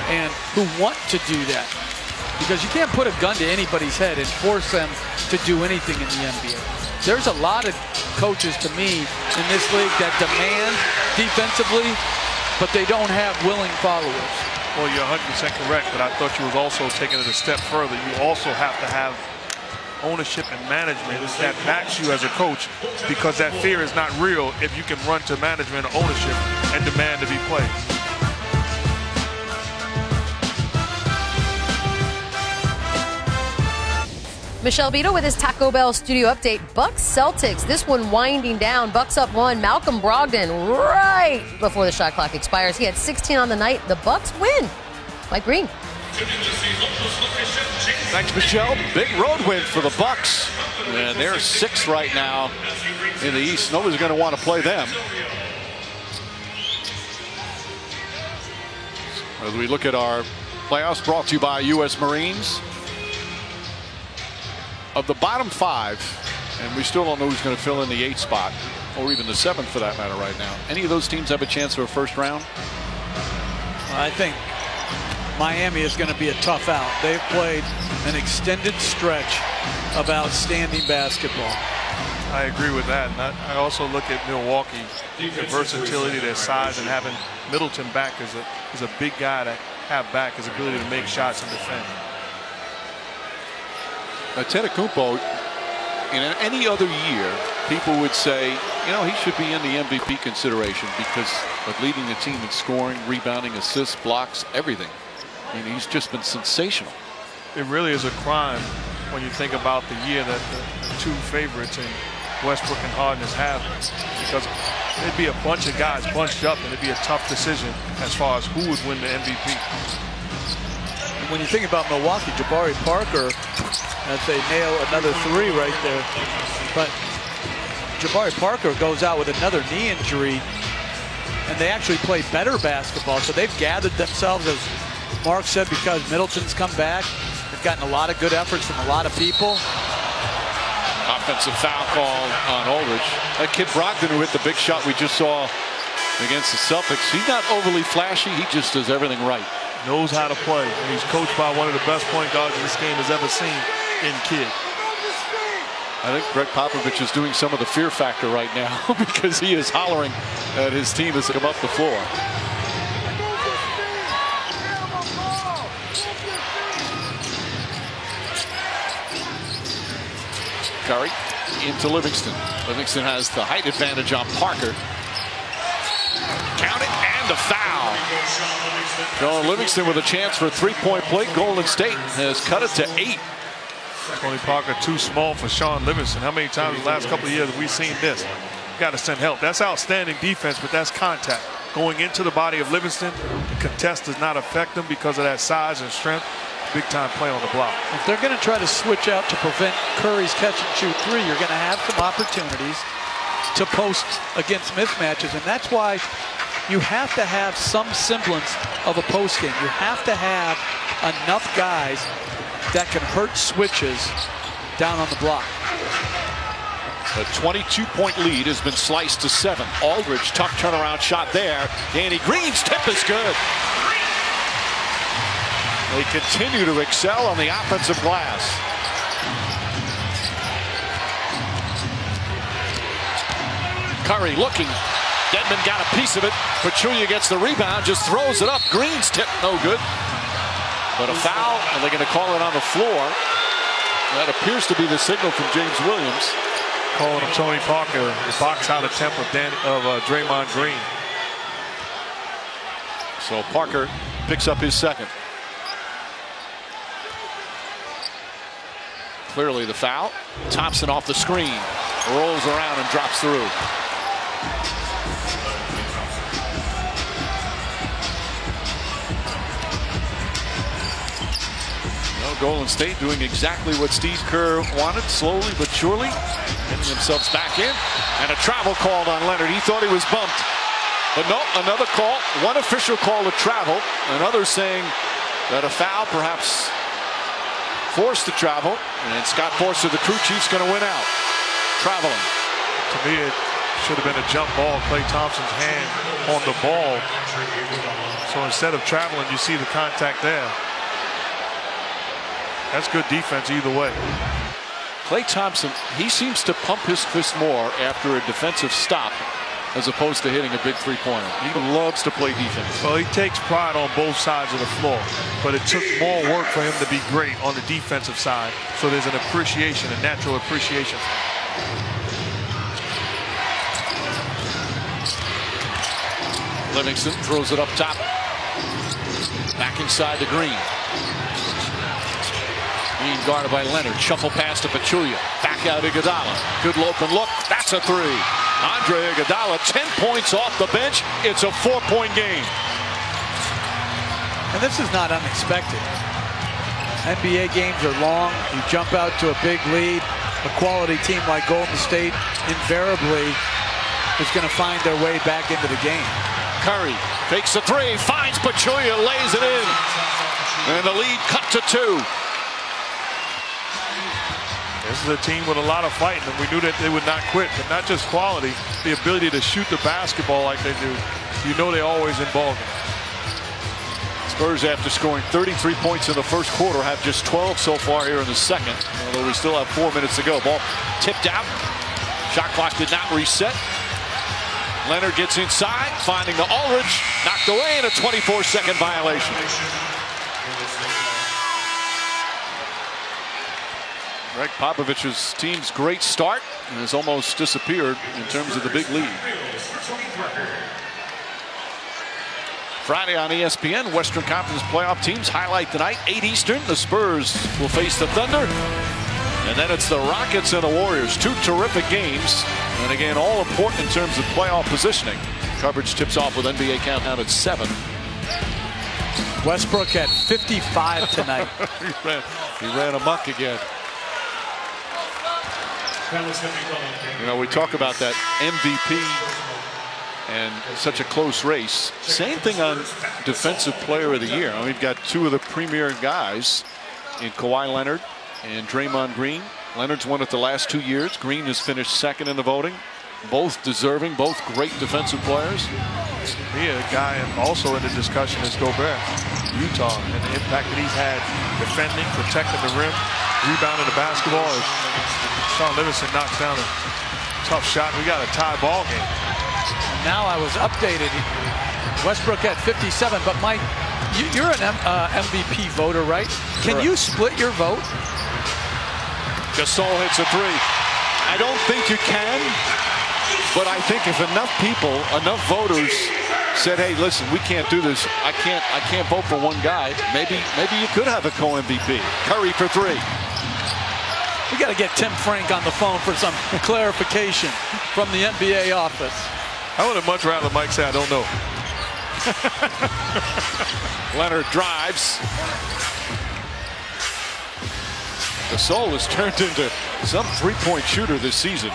and who want to do that. Because you can't put a gun to anybody's head and force them to do anything in the NBA. There's a lot of coaches to me in this league that demand defensively, but they don't have willing followers. Well, you're 100% correct, but I thought you was also taking it a step further. You also have to have ownership and management that backs you as a coach, because that fear is not real if you can run to management or ownership and demand to be played. Michelle Beadle with his Taco Bell studio update. Bucks Celtics, this one winding down. Bucks up 1. Malcolm Brogdon right before the shot clock expires. He had 16 on the night. The Bucks win. Mike Green. Thanks, Michelle. Big road win for the Bucks. And they're 6th right now in the East. Nobody's going to want to play them. As we look at our playoffs, brought to you by U.S. Marines. Of the bottom 5, and we still don't know who's going to fill in the 8th spot, or even the 7th for that matter right now. Any of those teams have a chance for a first round? I think Miami is going to be a tough out. They've played an extended stretch of outstanding basketball. I agree with that. And I also look at Milwaukee, their versatility, their size, and having Middleton back is a big guy to have back, his ability to make shots and defend. Antetokounmpo, in any other year, people would say, you know, he should be in the MVP consideration because of leading the team in scoring, rebounding, assists, blocks, everything. I mean, he's just been sensational. It really is a crime when you think about the year that the 2 favorites in Westbrook and Harden is having, because it'd be a bunch of guys bunched up and it'd be a tough decision as far as who would win the MVP. And when you think about Milwaukee, Jabari Parker, as they nail another 3 right there. But Jabari Parker goes out with another knee injury, and they actually play better basketball. So they've gathered themselves, as Mark said, because Middleton's come back. They've gotten a lot of good efforts from a lot of people. Offensive foul call on Aldridge. That kid Brogdon, who hit the big shot we just saw against the Celtics, he's not overly flashy. He just does everything right. Knows how to play. And he's coached by one of the best point guards this game has ever seen in Kidd. I think Greg Popovich is doing some of the fear factor right now because he is hollering at his team as they come up the floor. Curry into Livingston. Livingston has the height advantage on Parker. Count it, and the foul. John Livingston with a chance for a 3-point play. Golden State has cut it to 8. Tony Parker too small for Sean Livingston. How many times in the last couple of years have we seen this? got to send help. That's outstanding defense, but that's contact. Going into the body of Livingston, the contest does not affect them because of that size and strength. Big time play on the block. If they're going to try to switch out to prevent Curry's catch and shoot three, you're going to have some opportunities to post against mismatches, and that's why you have to have some semblance of a post game. You have to have enough guys that can hurt switches down on the block. A 22-point lead has been sliced to 7. Aldridge, tough turnaround shot there. Danny Green's tip is good. They continue to excel on the offensive glass. Curry looking. Dedmon got a piece of it. Pachulia gets the rebound, just throws it up. Green's tip, no good. But a foul, and they're going to call it on the floor. That appears to be the signal from James Williams. Calling him Tony Parker, the box out attempt of Draymond Green. So Parker picks up his second. Clearly the foul. Thompson off the screen, rolls around and drops through. Well, Golden State doing exactly what Steve Kerr wanted, slowly but surely, getting themselves back in. And a travel called on Leonard. He thought he was bumped. But no, another call. One official call to travel, and others saying that a foul perhaps forced to travel, and Scott Forster, the crew chief's going to win out. Traveling. To me, it should have been a jump ball. Klay Thompson's hand on the ball. So instead of traveling, you see the contact there. That's good defense either way. Klay Thompson, he seems to pump his fist more after a defensive stop as opposed to hitting a big three-pointer. He loves to play defense. Well, he takes pride on both sides of the floor, but it took more work for him to be great on the defensive side. So there's an appreciation, a natural appreciation. Livingston throws it up top. Back inside to Green. Green guarded by Leonard. Shuffle pass to Pachulia. Back out to Iguodala. Good open look. That's a three. Andre Iguodala, 10 points off the bench. It's a 4-point game. And this is not unexpected. NBA games are long. You jump out to a big lead. A quality team like Golden State invariably is going to find their way back into the game. Curry fakes a three, finds Pachulia, lays it in. And the lead cut to 2. This is a team with a lot of fight, and we knew that they would not quit, but not just quality, the ability to shoot the basketball like they do. You know they're always in ball games. Spurs, after scoring 33 points in the first quarter, have just 12 so far here in the second, although we still have 4 minutes to go. Ball tipped out. Shot clock did not reset. Leonard gets inside, finding the Aldridge, knocked away, and a 24-second violation. Greg Popovich's team's great start has almost disappeared in terms of the big lead. Friday on ESPN, Western Conference playoff teams highlight tonight, 8 Eastern. The Spurs will face the Thunder. And then it's the Rockets and the Warriors. 2 terrific games. And again, all important in terms of playoff positioning. Coverage tips off with NBA Countdown at 7. Westbrook at 55 tonight. he ran amok again. You know, we talk about that MVP and such a close race. Same thing on Defensive Player of the Year. I mean, we've got 2 of the premier guys in Kawhi Leonard and Draymond Green. Leonard's won it the last 2 years. Green has finished second in the voting. Both deserving, both great defensive players. Yeah, a guy also in the discussion is Gobert, Utah, and the impact that he's had defending, protecting the rim, rebounding the basketball. As Sean Livingston knocks down a tough shot. We got a tie ball game. Now I was updated. Westbrook at 57, but Mike, you're an MVP voter, right? Can you split your vote? Gasol hits a three. I don't think you can, but I think if enough people, enough voters said, hey, listen, we can't do this. I can't vote for one guy. Maybe you could have a co-MVP. Curry for 3. We got to get Tim Frank on the phone for some clarification from the NBA office. I would have much rather Mike say, I don't know. Leonard drives. Gasol has turned into some three-point shooter this season.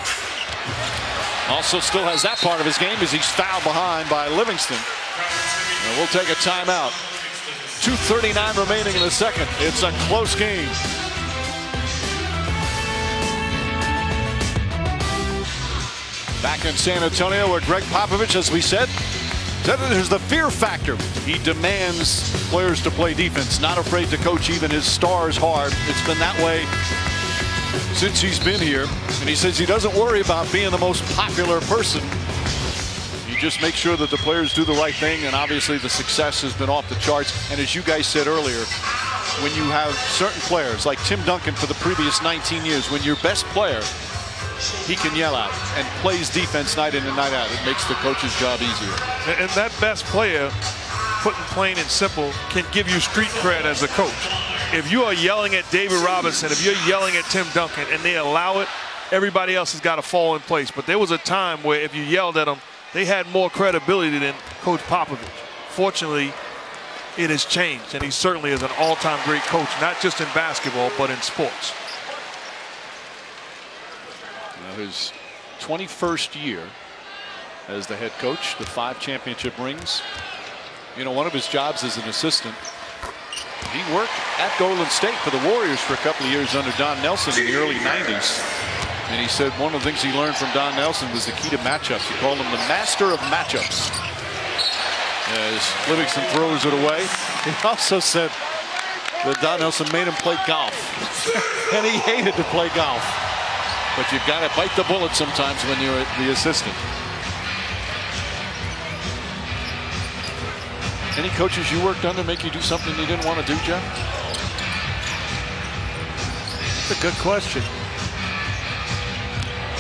Also still has that part of his game as he's fouled behind by Livingston. And we'll take a timeout. 2:39 remaining in the second. It's a close game. Back in San Antonio where Greg Popovich, as we said there's the fear factor. He demands players to play defense, not afraid to coach even his stars hard. It's been that way since he's been here. And he says he doesn't worry about being the most popular person. He just makes sure that the players do the right thing. And obviously the success has been off the charts. And as you guys said earlier, when you have certain players like Tim Duncan for the previous 19 years, when your best player, he can yell out and plays defense night in and night out. It makes the coach's job easier. And that best player, putting plain and simple, can give you street cred as a coach. If you are yelling at David Robinson, if you're yelling at Tim Duncan and they allow it, everybody else has got to fall in place. But there was a time where if you yelled at them, they had more credibility than Coach Popovich. Fortunately, it has changed, and he certainly is an all-time great coach, not just in basketball, but in sports. His 21st year as the head coach, the 5 championship rings. You know, one of his jobs as an assistant, he worked at Golden State for the Warriors for a couple of years under Don Nelson in the early 90s. And he said one of the things he learned from Don Nelson was the key to matchups. He called him the master of matchups. As Livingston throws it away, he also said that Don Nelson made him play golf. And he hated to play golf. But you've got to bite the bullet sometimes when you're the assistant. Any coaches you worked under make you do something you didn't want to do, Jeff? That's a good question.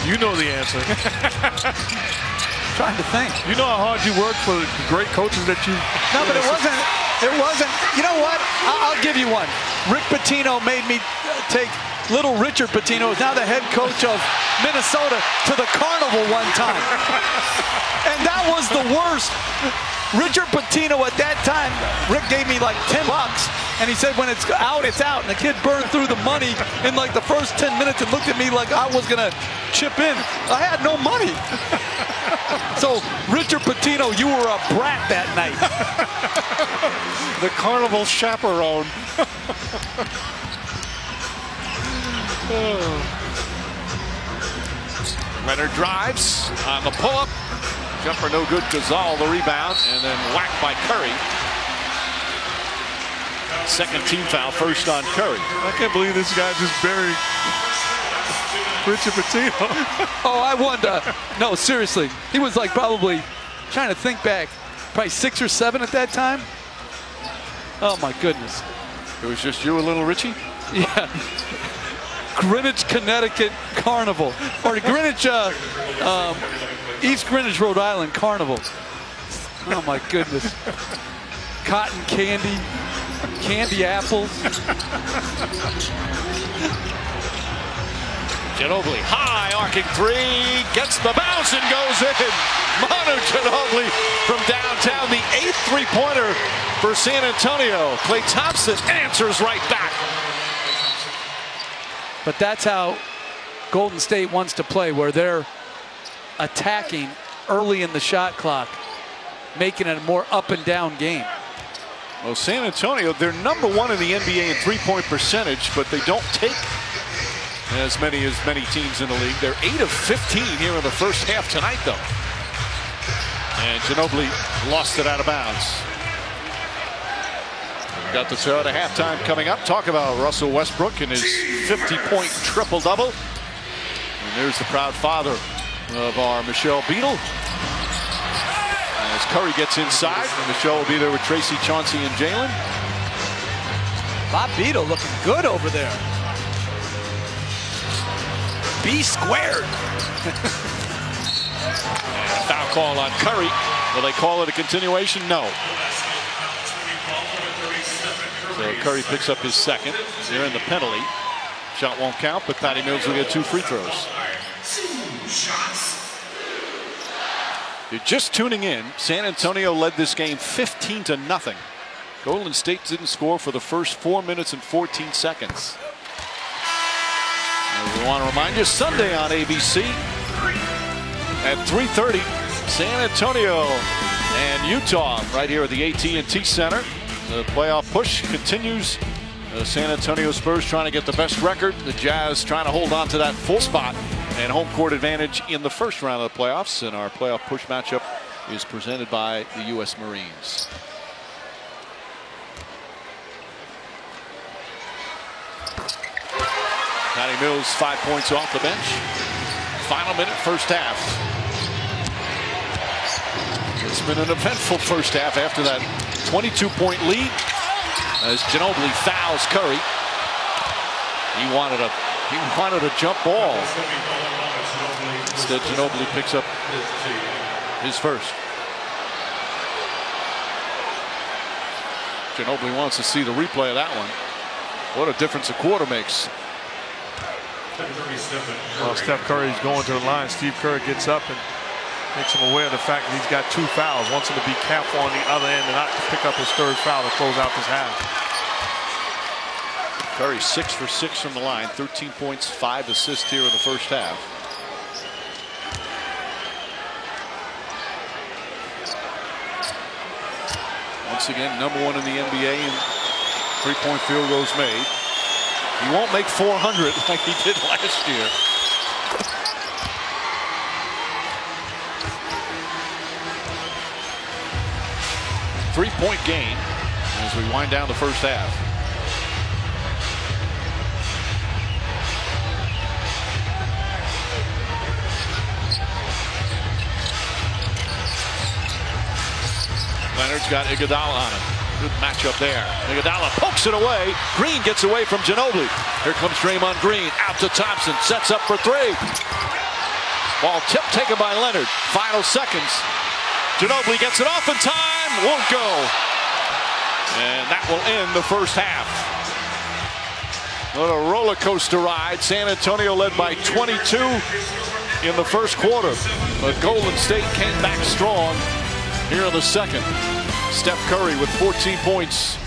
You know the answer. Trying to think. You know how hard you worked for the great coaches that you... No, but it wasn't. You know what? I'll give you one. Rick Pitino made me take little Richard Pitino, is now the head coach of Minnesota, to the carnival one time. And that was the worst. Richard Pitino at that time, Rick gave me like $10. And he said, when it's out, it's out. And the kid burned through the money in like the first 10 minutes and looked at me like I was going to chip in. I had no money. So, Richard Pitino, you were a brat that night. The carnival chaperone. Leonard drives on the pull-up. Jumper no good. Gasol the rebound, and then whacked by Curry. Second team foul, first on Curry. I can't believe this guy just buried Richard Pitino. Oh, I wonder. No, seriously. He was like probably trying to think back. Probably 6 or 7 at that time. Oh, my goodness. It was just you and little Richie? Yeah. Greenwich, Connecticut Carnival. Or Greenwich, East Greenwich, Rhode Island Carnival. Oh, my goodness. Cotton candy. Candy apples. Ginobili, high arcing three, gets the bounce and goes in. Manu Ginobili from downtown, the 8th three-pointer for San Antonio. Klay Thompson answers right back. But that's how Golden State wants to play, where they're attacking early in the shot clock, making it a more up and down game. Well, San Antonio, they're number 1 in the NBA in three-point percentage, but they don't take as many teams in the league. They're 8 of 15 here in the first half tonight, though. And Ginobili lost it out of bounds. Got the throw at halftime coming up. Talk about Russell Westbrook and his 50-point triple-double. And there's the proud father of our Michelle Beadle. As Curry gets inside, Michelle will be there with Tracy, Chauncey, and Jalen. Bob Beadle looking good over there. B squared. Foul call on Curry. Will they call it a continuation? No. So Curry picks up his second. They're in the penalty. Shot won't count, but Patty Mills will get 2 free throws. You're just tuning in. San Antonio led this game 15-0. Golden State didn't score for the first 4 minutes and 14 seconds. And we want to remind you, Sunday on ABC at 3:30, San Antonio and Utah right here at the AT&T Center. The playoff push continues. The San Antonio Spurs trying to get the best record. The Jazz trying to hold on to that full spot and home court advantage in the first round of the playoffs. And our playoff push matchup is presented by the U.S. Marines. Patty Mills 5 points off the bench. Final minute, first half. It's been an eventful first half after that 22-point lead. As Ginobili fouls Curry. He wanted a jump ball. Instead, Ginobili picks up his first. Ginobili wants to see the replay of that one. What a difference a quarter makes. Well, Steph Curry is going to the line. Steve Kerr gets up and makes him aware of the fact that he's got 2 fouls. Wants him to be careful on the other end and not to pick up his 3rd foul to close out this half. Curry 6 for 6 from the line. 13 points, 5 assists here in the first half. Once again, #1 in the NBA in 3-point field goals made. He won't make 400 like he did last year. Three-point game as we wind down the first half. Leonard's got Iguodala on him. Good matchup there. Iguodala pokes it away. Green gets away from Ginobili. Here comes Draymond Green out to Thompson. Sets up for 3. Ball tip taken by Leonard. Final seconds. Ginobili gets it off in time. Won't go. And that will end the first half. What a roller coaster ride. San Antonio led by 22 in the first quarter. But Golden State came back strong here in the second. Steph Curry with 14 points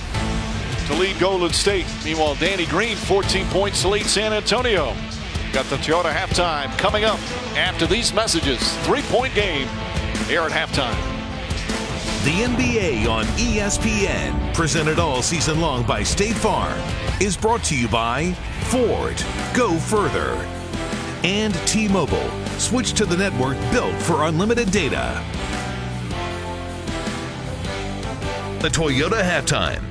to lead Golden State. Meanwhile, Danny Green 14 points to lead San Antonio. Got the Toyota halftime coming up after these messages. 3-point game here at halftime. The NBA on ESPN, presented all season long by State Farm, is brought to you by Ford, go further, and T-Mobile, switch to the network built for unlimited data. The Toyota halftime.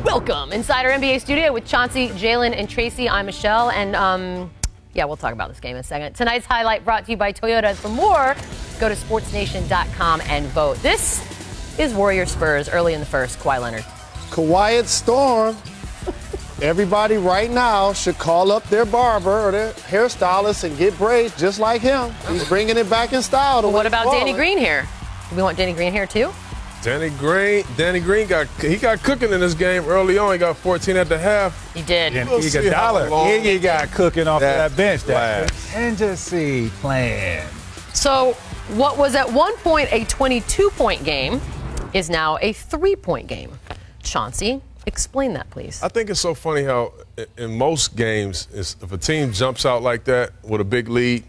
Welcome inside our NBA studio with Chauncey, Jalen, and Tracy. I'm Michelle, and yeah, we'll talk about this game in a second. Tonight's highlight brought to you by Toyota. For more, go to sportsnation.com and vote. This is Warriors Spurs early in the first. Kawhi Leonard. Quiet storm. Everybody right now should call up their barber or their hairstylist and get braids just like him. He's bringing it back in style. Well, what about Danny Green here? Do we want Danny Green here too? Danny Green got cooking in this game early on. He got 14 at the half. He did. And Iggy got cooking off that bench. That contingency plan. So what was at one point a 22-point game is now a 3-point game. Chauncey, explain that, please. I think it's so funny how in most games, if a team jumps out like that with a big lead,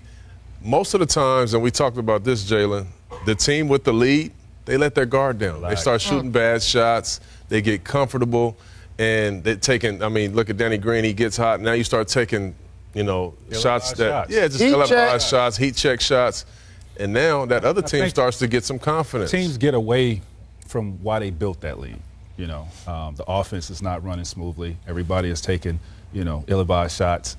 most of the times, and we talked about this, Jalen, the team with the lead, they let their guard down. They start shooting bad shots. They get comfortable, and they're taking. I mean, look at Danny Green. He gets hot. Now you start taking, shots that just televised shots, heat check shots, and now that other team starts to get some confidence. Teams get away from why they built that league. The offense is not running smoothly. Everybody is taking, ill-advised shots.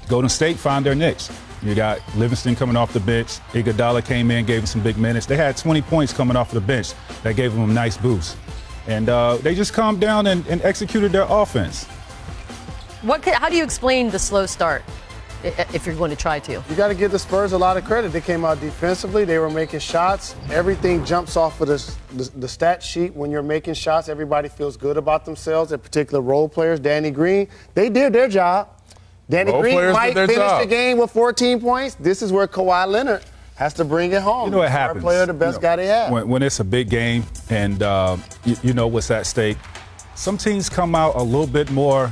Golden State found their niche. You got Livingston coming off the bench. Iguodala came in, gave him some big minutes. They had 20 points coming off the bench. That gave them a nice boost. And they just calmed down and executed their offense. How do you explain the slow start if you're going to try to. You got to give the Spurs a lot of credit. They came out defensively. They were making shots. Everything jumps off of the stat sheet when you're making shots. Everybody feels good about themselves, in particular role players. Danny Green, they did their job. Danny Green might finish the game with 14 points. This is where Kawhi Leonard has to bring it home. You know what happens. Player, the best guy they have. When it's a big game and you know what's at stake, some teams come out a little bit more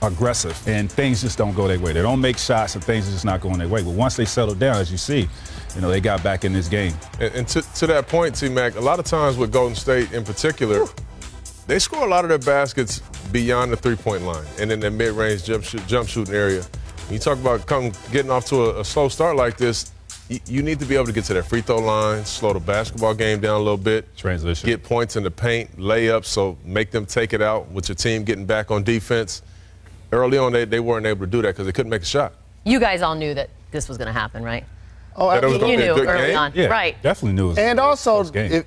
aggressive, and things just don't go their way. They don't make shots, and things are just not going their way. But once they settle down, as you see, they got back in this game. And to that point, T-Mac, a lot of times with Golden State in particular, they score a lot of their baskets beyond the three-point line and in their mid-range jump shooting area. When you talk about getting off to a slow start like this, you need to be able to get to that free throw line, slow the basketball game down a little bit. Transition. Get points in the paint, layups, so make them take it out with your team getting back on defense. Early on, they weren't able to do that because they couldn't make a shot. You guys all knew that this was going to happen, right? Oh, absolutely. You knew early on. Yeah, right. Definitely knew it was And also, game.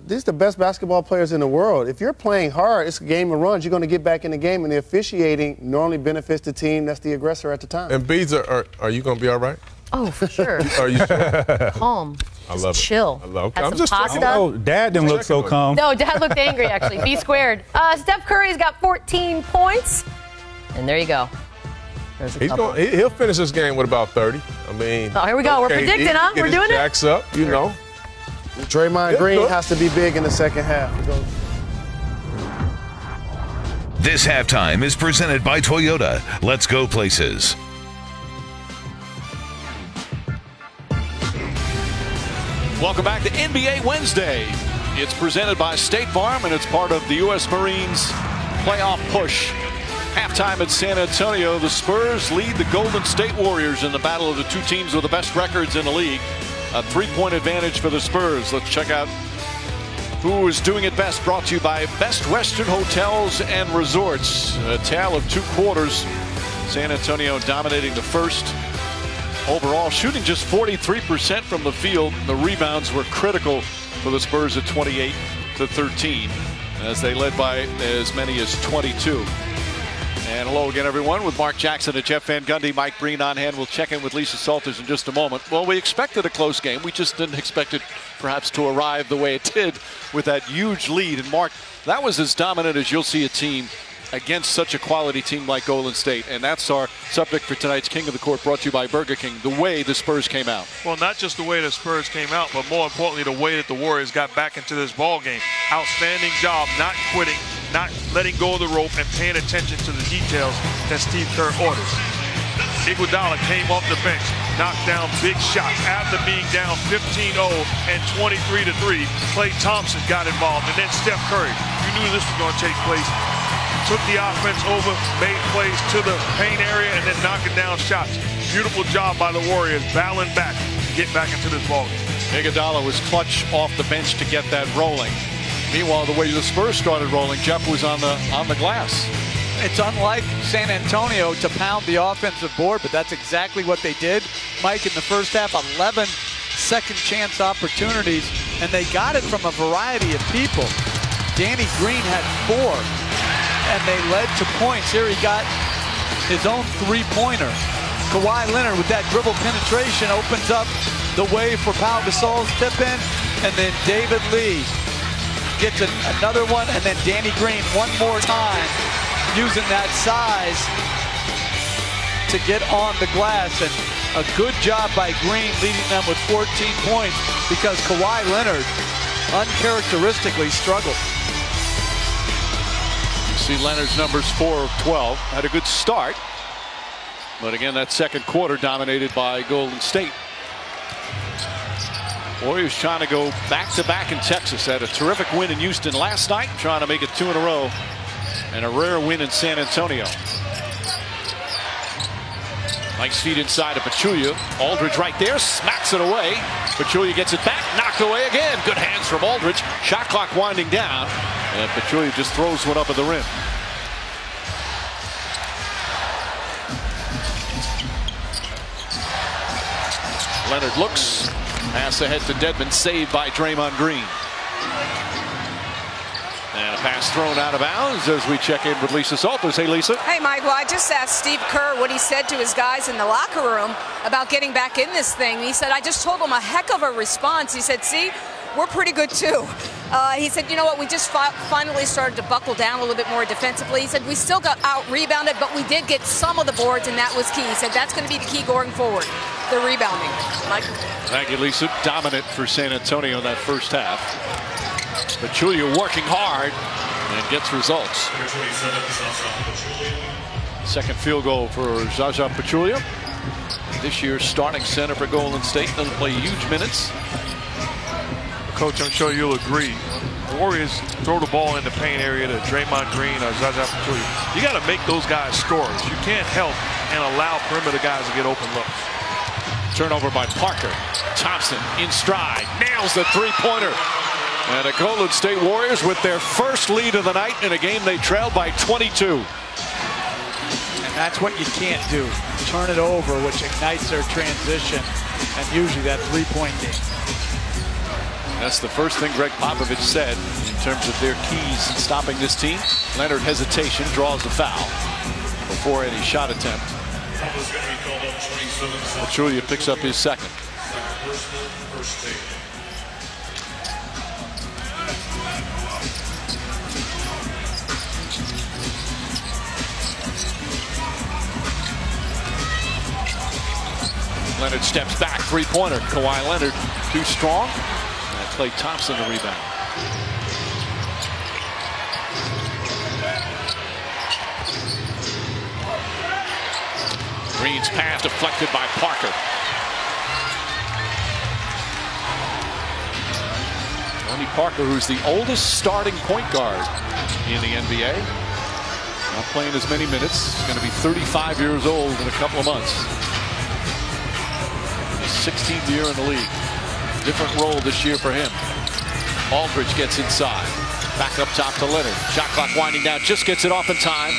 these are the best basketball players in the world. If you're playing hard, it's a game of runs. You're going to get back in the game, and the officiating normally benefits the team that's the aggressor at the time. And Beads, are you going to be all right? Oh, for sure. Are you sure? Calm. I love it. Chill. I love it. Had I'm some just pasta. Oh, Dad didn't look so calm. No, Dad looked angry, actually. B squared. Steph Curry's got 14 points. And there you go. There's a couple. He'll finish this game with about 30. I mean. Oh, here we go. We're predicting, huh? We're doing it? Jacks up, Draymond Green has to be big in the second half. This halftime is presented by Toyota. Let's go places. Welcome back to NBA Wednesday. It's presented by State Farm, and it's part of the U.S. Marines playoff push. Halftime at San Antonio, the Spurs lead the Golden State Warriors in the battle of the two teams with the best records in the league. A 3-point advantage for the Spurs. Let's check out who is doing it best. Brought to you by Best Western Hotels and Resorts. A tale of two quarters. San Antonio dominating the first. Overall, shooting just 43% from the field. The rebounds were critical for the Spurs at 28-13, as they led by as many as 22. And hello again, everyone, with Mark Jackson and Jeff Van Gundy. Mike Breen on hand. We'll check in with Lisa Salters in just a moment. Well, we expected a close game. We just didn't expect it perhaps to arrive the way it did with that huge lead. And Mark, that was as dominant as you'll see a team against such a quality team like Golden State. And that's our subject for tonight's King of the Court, brought to you by Burger King, the way the Spurs came out. Well, not just the way the Spurs came out, but more importantly, the way that the Warriors got back into this ball game. Outstanding job, not quitting, not letting go of the rope, and paying attention to the details that Steve Kerr orders. Iguodala came off the bench, knocked down big shots after being down 15-0 and 23-3. Klay Thompson got involved, and then Steph Curry. You knew this was going to take place. Took the offense over, made plays to the paint area, and then knocking down shots. Beautiful job by the Warriors, battling back to get back into this ball game. Iguodala was clutch off the bench to get that rolling. Meanwhile, the way the Spurs started rolling, Jeff was on the glass. It's unlike San Antonio to pound the offensive board, but that's exactly what they did. Mike, in the first half, 11 second chance opportunities, and they got it from a variety of people. Danny Green had 4, and they led to points. Here he got his own three-pointer. Kawhi Leonard with that dribble penetration opens up the way for Pau Gasol's tip-in, and then David Lee gets another one, and then Danny Green one more time, using that size to get on the glass. And a good job by Green leading them with 14 points because Kawhi Leonard uncharacteristically struggled. You see Leonard's numbers 4 of 12. Had a good start. But again, that second quarter dominated by Golden State. Warriors trying to go back-to-back in Texas. Had a terrific win in Houston last night, trying to make it 2 in a row. And a rare win in San Antonio. Nice feed inside of Pachulia. Aldridge right there, smacks it away. Pachulia gets it back, knocked away again. Good hands from Aldridge. Shot clock winding down. And Pachulia just throws one up at the rim. Leonard looks. Pass ahead to Dedmon, saved by Draymond Green. And a pass thrown out of bounds as we check in with Lisa Salters. Hey, Lisa. Hey, Mike. Well, I just asked Steve Kerr what he said to his guys in the locker room about getting back in this thing. He said, I just told them a heck of a response. He said, see, we're pretty good too. He said, you know what, we just finally started to buckle down a little bit more defensively. He said, we still got out-rebounded, but we did get some of the boards, and that was key. He said, that's going to be the key going forward, the rebounding. Mike? Thank you, Lisa. Dominant for San Antonio in that first half. Pachulia working hard and gets results. Second field goal for Zaza Pachulia. This year's starting center for Golden State. Doesn't play huge minutes. Coach, I'm sure you'll agree. The Warriors throw the ball in the paint area to Draymond Green or Zaza Pachulia. You got to make those guys scorers. You can't help and allow perimeter guys to get open looks. Turnover by Parker. Thompson in stride. Nails the three-pointer. And the Golden State Warriors with their first lead of the night in a game they trailed by 22. And that's what you can't do. Turn it over, which ignites their transition. And usually that three-point game. That's the first thing Greg Popovich said in terms of their keys in stopping this team. Leonard hesitation, draws the foul before any shot attempt. Pachulia picks up his second. Leonard steps back, three-pointer. Kawhi Leonard too strong. Klay Thompson the rebound. Green's pass deflected by Parker. Tony Parker, who's the oldest starting point guard in the NBA. Not playing as many minutes. He's going to be 35 years old in a couple of months. His 16th year in the league. Different role this year for him. Aldridge gets inside. Back up top to Leonard. Shot clock winding down. Just gets it off in time.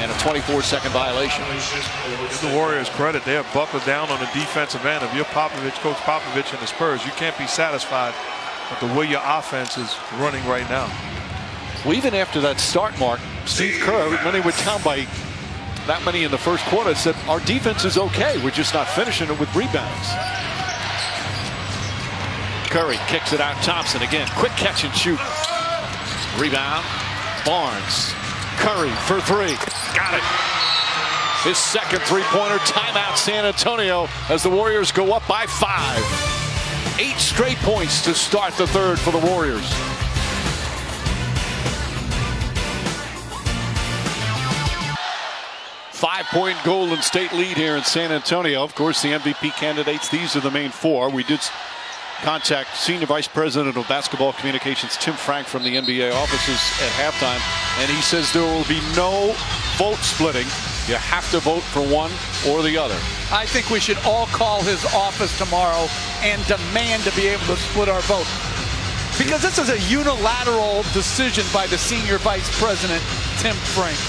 And a 24-second violation. Give the Warriors credit. They have buckled down on the defensive end. If you're Popovich, Coach Popovich and the Spurs, you can't be satisfied with the way your offense is running right now. Well, even after that start, Mark, Steve Kerr, when they were down by that many in the first quarter, said, our defense is okay. We're just not finishing it with rebounds. Curry kicks it out. Thompson again. Quick catch and shoot. Rebound. Barnes. Curry for three. Got it. His second three-pointer. Timeout San Antonio as the Warriors go up by 5. 8 straight points to start the third for the Warriors. Five-point Golden State lead here in San Antonio. Of course, the MVP candidates, these are the main 4. We did contact Senior Vice President of Basketball Communications Tim Frank from the NBA offices at halftime, and he says there will be no vote splitting. You have to vote for one or the other. I think we should all call his office tomorrow and demand to be able to split our vote. Because this is a unilateral decision by the Senior Vice President Tim Frank.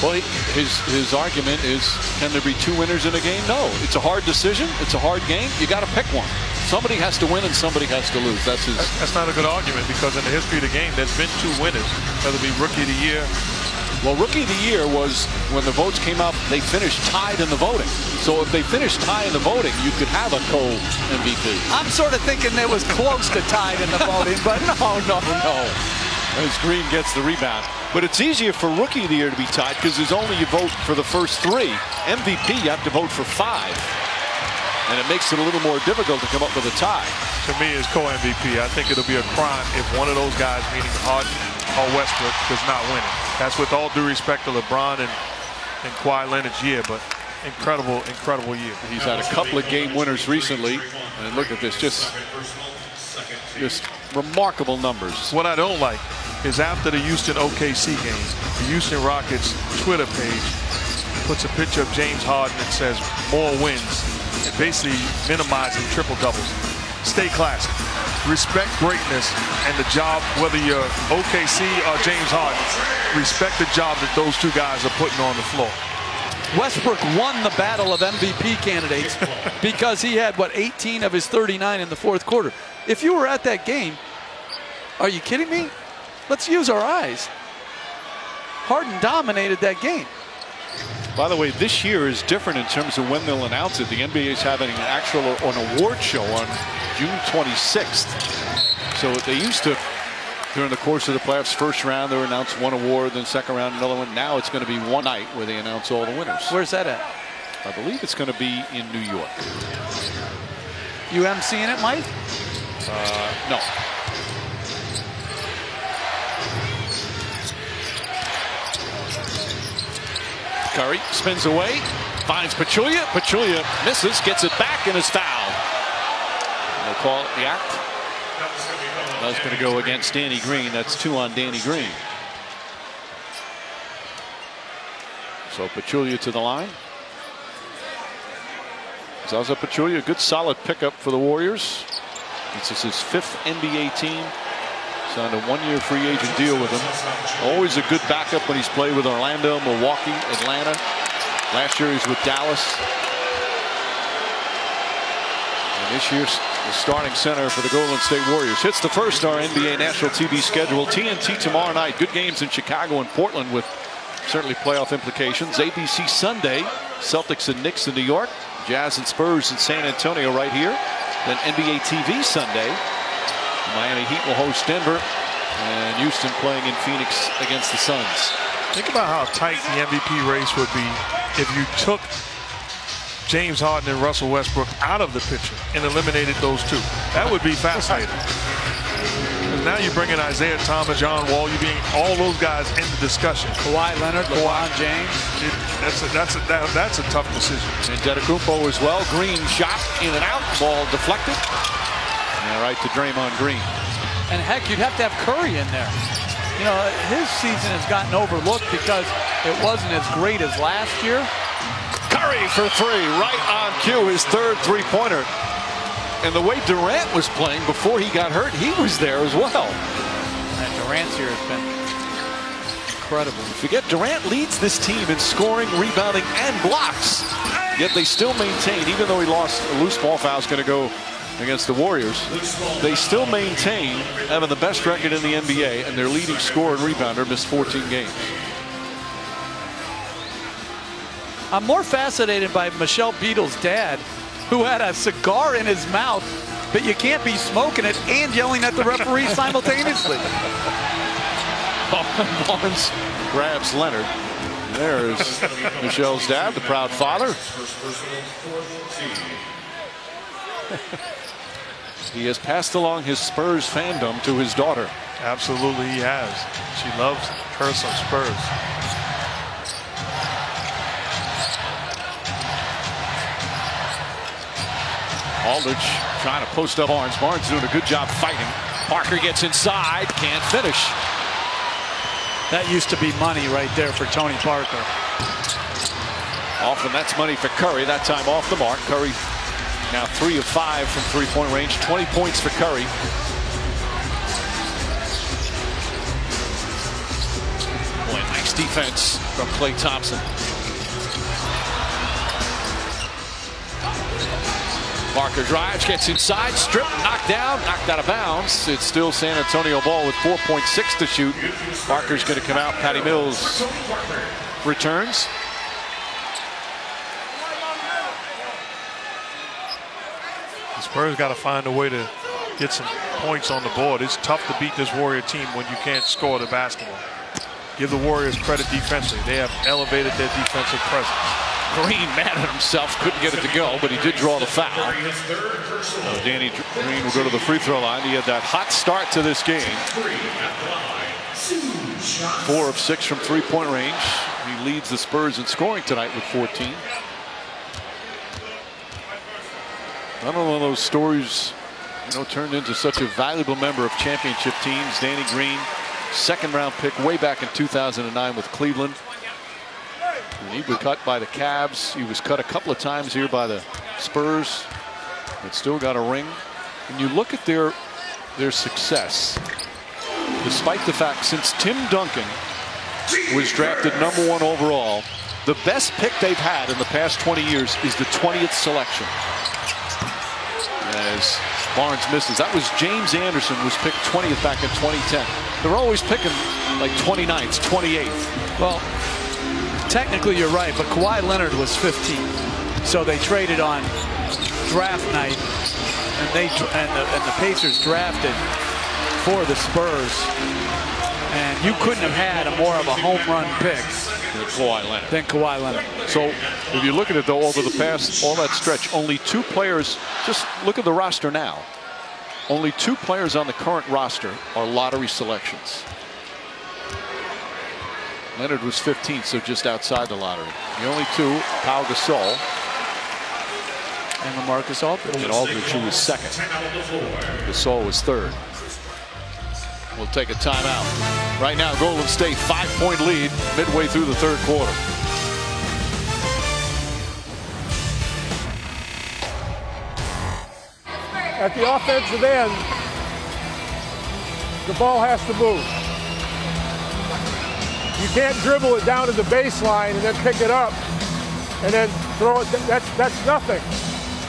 Well, his argument is, can there be 2 winners in a game? No. It's a hard decision. It's a hard game. You got to pick one. Somebody has to win and somebody has to lose. That's not a good argument, because in the history of the game, there's been 2 winners, whether it be Rookie of the Year. Well, Rookie of the Year was when the votes came out, they finished tied in the voting. So if they finished tied in the voting, you could have a co-MVP. I'm sort of thinking it was close to tied in the voting, but no. As Green gets the rebound. But it's easier for Rookie of the Year to be tied because there's only you vote for the first 3. MVP, you have to vote for 5. And it makes it a little more difficult to come up with a tie. To me, it's co-MVP. I think it'll be a crime if one of those guys, meaning Harden or Westbrook, does not win it. That's with all due respect to LeBron and Kawhi Leonard's year, but incredible year. He's had a couple of game winners recently, and look at this, just remarkable numbers. What I don't like is after the Houston OKC game, the Houston Rockets Twitter page puts a picture of James Harden and says more wins, and basically minimizing triple doubles. Stay classy. Respect greatness and the job, whether you're OKC or James Harden. Respect the job that those 2 guys are putting on the floor. Westbrook won the battle of MVP candidates because he had, 18 of his 39 in the fourth quarter. If you were at that game, are you kidding me? Let's use our eyes. Harden dominated that game. By the way, this year is different in terms of when they'll announce it. The NBA is having an award show on June 26th. So they used to, during the course of the playoffs, first round, they would announce one award, then second round, another one. Now it's going to be one night where they announce all the winners. Where's that at? I believe it's going to be in New York. You emceeing it, Mike? No. Curry spins away, finds Pachulia. Pachulia misses, gets it back, and is fouled. They'll call it the act. That's going to go against Danny Green. That's 2 on Danny Green. So Pachulia to the line. Zaza Pachulia, good solid pickup for the Warriors. This is his 5th NBA team. Signed a 1-year free agent deal with him. Always a good backup when he's played with Orlando, Milwaukee, Atlanta. Last year he's with Dallas. And this year's the starting center for the Golden State Warriors. Hits the first on our NBA national TV schedule. TNT tomorrow night. Good games in Chicago and Portland with certainly playoff implications. ABC Sunday, Celtics and Knicks in New York. Jazz and Spurs in San Antonio right here. Then NBA TV Sunday. Miami Heat will host Denver, and Houston playing in Phoenix against the Suns. Think about how tight the MVP race would be if you took James Harden and Russell Westbrook out of the picture and eliminated those two. That would be fascinating. Now you bring in Isaiah Thomas, John Wall, you bring all those guys in the discussion. Kawhi Leonard, LeBron James. That's a tough decision. And Antetokounmpo as well. Green shot in and out, ball deflected. And right to Draymond Green. And heck, you'd have to have Curry in there. You know, his season has gotten overlooked because it wasn't as great as last year. Curry for 3, right on cue, his 3rd three-pointer. And the way Durant was playing before he got hurt, he was there as well. And Durant's year has been incredible. Forget, Durant leads this team in scoring, rebounding, and blocks. Yet they still maintain, even though he lost a loose ball foul, is going to go against the Warriors, they still maintain having the best record in the NBA, and their leading scorer and rebounder missed 14 games. I'm more fascinated by Michelle Beadle's dad, who had a cigar in his mouth, but you can't be smoking it and yelling at the referee simultaneously. Barnes grabs Leonard. There's Michelle's dad, the proud father. He has passed along his Spurs fandom to his daughter. Absolutely, he has. She loves her some Spurs. Aldridge trying to post up Barnes. Barnes doing a good job fighting. Parker gets inside, can't finish. That used to be money right there for Tony Parker. Often that's money for Curry. That time off the mark. Curry now 3 of 5 from three-point range. 20 points for Curry. Boy, nice defense from Klay Thompson. Parker drives, gets inside, stripped, knocked down, knocked out of bounds. It's still San Antonio ball with 4.6 to shoot. Parker's going to come out. Patty Mills returns. The Spurs got to find a way to get some points on the board. It's tough to beat this Warrior team when you can't score the basketball. Give the Warriors credit defensively. They have elevated their defensive presence. Green mad at himself, couldn't get it to go, but he did draw the foul. Danny Green will go to the free throw line. He had that hot start to this game. 4 of 6 from three-point range. He leads the Spurs in scoring tonight with 14. Another one of those stories, you know, turned into such a valuable member of championship teams. Danny Green, 2nd-round pick way back in 2009 with Cleveland. And he was cut by the Cavs. He was cut a couple of times here by the Spurs, but still got a ring. And you look at their success, despite the fact since Tim Duncan was drafted #1 overall, the best pick they've had in the past 20 years is the 20th selection. As Barnes misses. That was James Anderson, was picked 20th back in 2010. They're always picking like 29th, 28th. Well, technically you're right, but Kawhi Leonard was 15th. So they traded on draft night, and the Pacers drafted for the Spurs. And you couldn't have had a more of a home run pick than Kawhi Leonard. So if you look at it though, over the past, all that stretch, only 2 players, just look at the roster now. Only 2 players on the current roster are lottery selections. Leonard was 15th, so just outside the lottery. The only 2, Pau Gasol and LaMarcus Aldridge. And Aldridge, who was 2nd. Gasol was 3rd. We'll take a timeout. Right now, Golden State 5-point lead midway through the 3rd quarter. At the offensive end, the ball has to move. You can't dribble it down to the baseline and then pick it up and then throw it. That's nothing.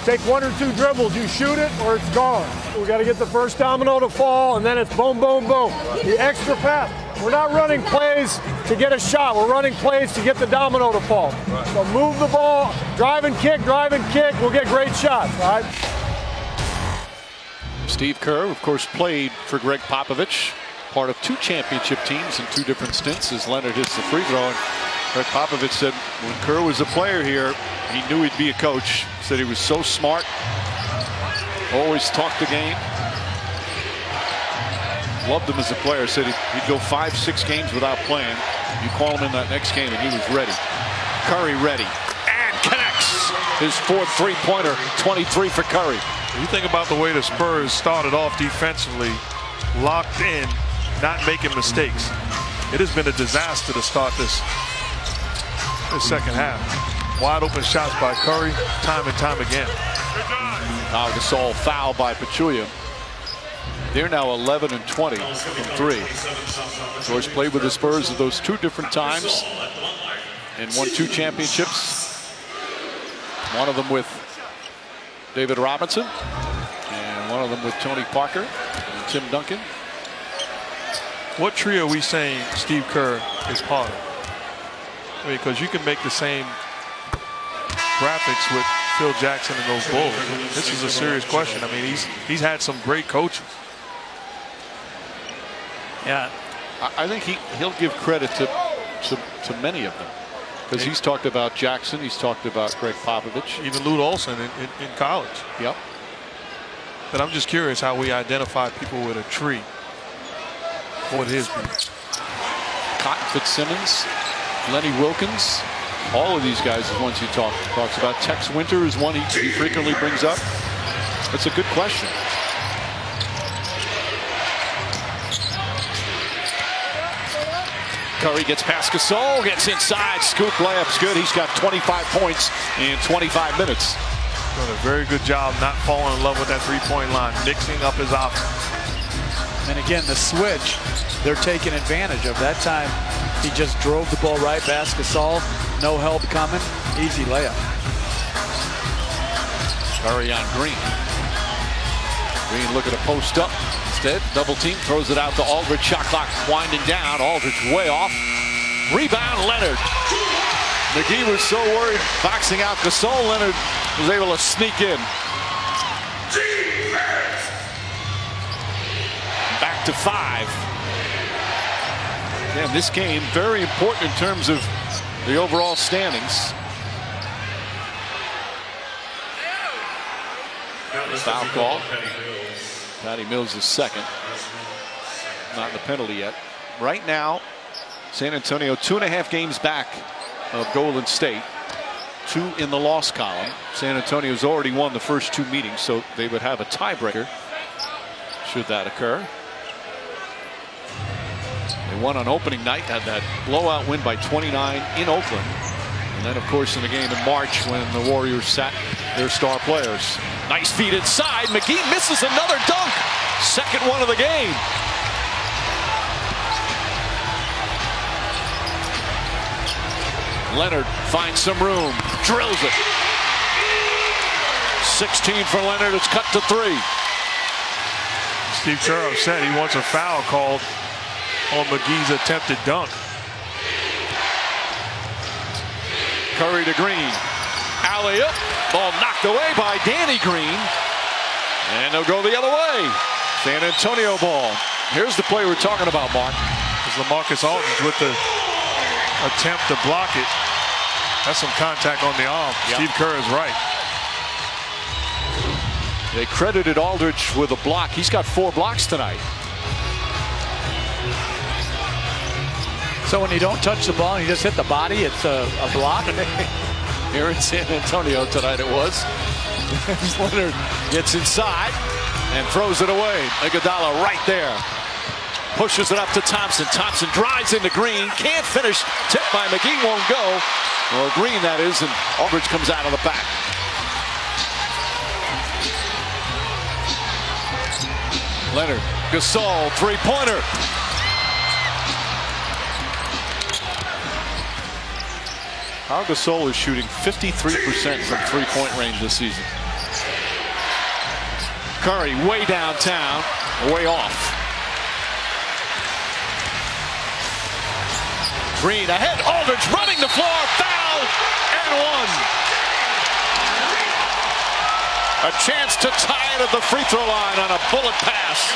Take 1 or 2 dribbles, you shoot it or it's gone. We got to get the first domino to fall, and then it's boom, boom, boom. The extra pass. We're not running plays to get a shot. We're running plays to get the domino to fall. Right. So move the ball, drive and kick, we'll get great shots, right? Steve Kerr, of course, played for Greg Popovich, part of 2 championship teams in 2 different stints as Leonard hits the free throw. And Greg Popovich said when Kerr was a player here, he knew he'd be a coach. Said he was so smart, always talked the game. Loved him as a player. Said he'd go 5-6 games without playing. You call him in that next game and he was ready. Curry ready and connects his 4th three-pointer. 23 for Curry. You think about the way the Spurs started off defensively, locked in, not making mistakes. It has been a disaster to start this second half. Wide open shots by Curry, time and time again. Now Gasol foul by Pachulia. They're now 11 and 20 from 3. George played with the Spurs at those 2 different times and won 2 championships. One of them with David Robinson and one of them with Tony Parker and Tim Duncan. What trio are we saying Steve Kerr is part of? I mean, because you can make the same graphics with Phil Jackson and those Bulls. This is a serious question. I mean, he's had some great coaches. Yeah, I think he'll give credit to many of them, because he's talked about Jackson, he's talked about Greg Popovich, even Lute Olson in college. Yep. But I'm just curious how we identify people with a tree. What his be? Cotton Fitzsimmons, Lenny Wilkins, all of these guys is ones he talks about. Tex Winter is one he frequently brings up. That's a good question. Curry gets past Gasol, gets inside, scoop layup's good. He's got 25 points in 25 minutes. Doing a very good job not falling in love with that three-point line, mixing up his offense. And again, the switch, they're taking advantage of. That time, he just drove the ball right past Gasol. No help coming. Easy layup. Curry on Green. Green looking to post up. Instead, double team, throws it out to Aldridge. Shot clock winding down. Aldridge way off. Rebound, Leonard. McGee was so worried boxing out Gasol. Leonard was able to sneak in. Back to 5. Again, this game very important in terms of the overall standings. Foul call. Patty Mills is second. Not in the penalty yet. Right now, San Antonio 2.5 games back of Golden State. 2 in the loss column. San Antonio's already won the first 2 meetings, so they would have a tiebreaker should that occur. They won on opening night, had that blowout win by 29 in Oakland. And then, of course, in the game in March when the Warriors sat their star players. Nice feed inside. McGee misses another dunk. Second one of the game. Leonard finds some room. Drills it. 16 for Leonard. It's cut to 3. Steve Kerr upset. He wants a foul called on McGee's attempted dunk. Curry to Green. Alley-oop. Ball knocked away by Danny Green. And they'll go the other way. San Antonio ball. Here's the play we're talking about, Mark. It's LaMarcus Aldridge with the attempt to block it. That's some contact on the arm. Yep. Steve Kerr is right. They credited Aldridge with a block. He's got 4 blocks tonight. So when you don't touch the ball and you just hit the body, it's a block? Here in San Antonio tonight it was. Leonard gets inside and throws it away. Iguodala right there. Pushes it up to Thompson. Thompson drives into Green. Can't finish. Tipped by McGee. Won't go. Or Green, that is. And Aldridge comes out of the back. Leonard. Gasol. Three-pointer. Pau Gasol is shooting 53% from three-point range this season. Curry way downtown. Way off. Green ahead. Aldridge running the floor. Foul and 1. A chance to tie it at the free throw line on a bullet pass.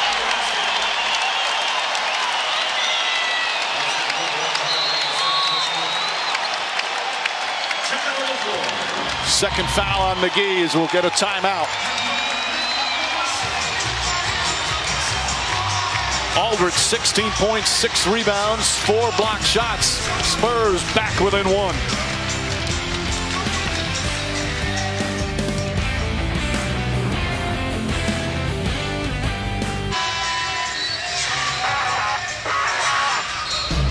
Second foul on McGee as we'll get a timeout. Aldridge 16 points, 6 rebounds, 4 block shots. Spurs back within 1.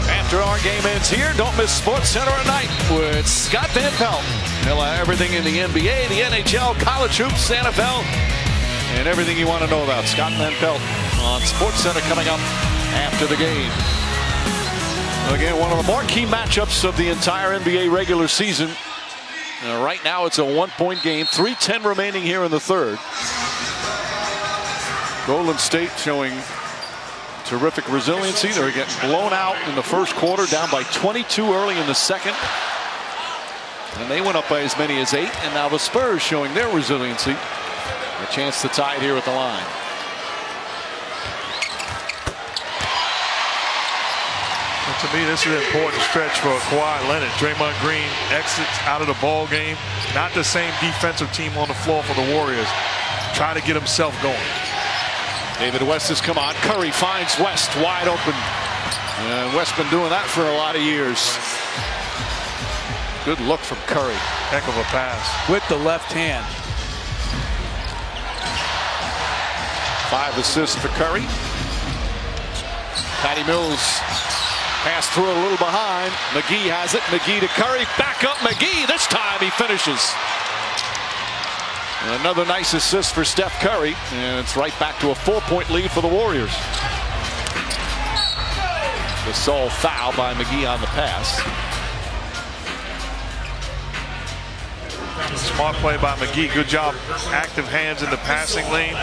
After our game ends here, don't miss Sports Center at night with Scott Van Pelt. He'll have everything in the NBA, the NHL, college hoops, NFL, and everything you want to know about. Scott Van Pelt on Sports Center coming up after the game. Again, one of the marquee matchups of the entire NBA regular season. Right now it's a 1-point game. 3:10 remaining here in the third. Golden State showing terrific resiliency. They're getting blown out in the first quarter, down by 22 early in the second. And they went up by as many as 8. And now the Spurs showing their resiliency. A chance to tie it here at the line. And to me, this is an important stretch for Kawhi Leonard. Draymond Green exits out of the ball game. Not the same defensive team on the floor for the Warriors. Trying to get himself going. David West has come on. Curry finds West wide open. And West been doing that for a lot of years. Good look from Curry. Heck of a pass. With the left hand. 5 assists for Curry. Patty Mills passed through a little behind. McGee has it. McGee to Curry. Back up McGee. This time he finishes. And another nice assist for Steph Curry. And it's right back to a 4-point lead for the Warriors. The sole foul by McGee on the pass. Smart play by McGee. Good job. Active hands in the passing lane.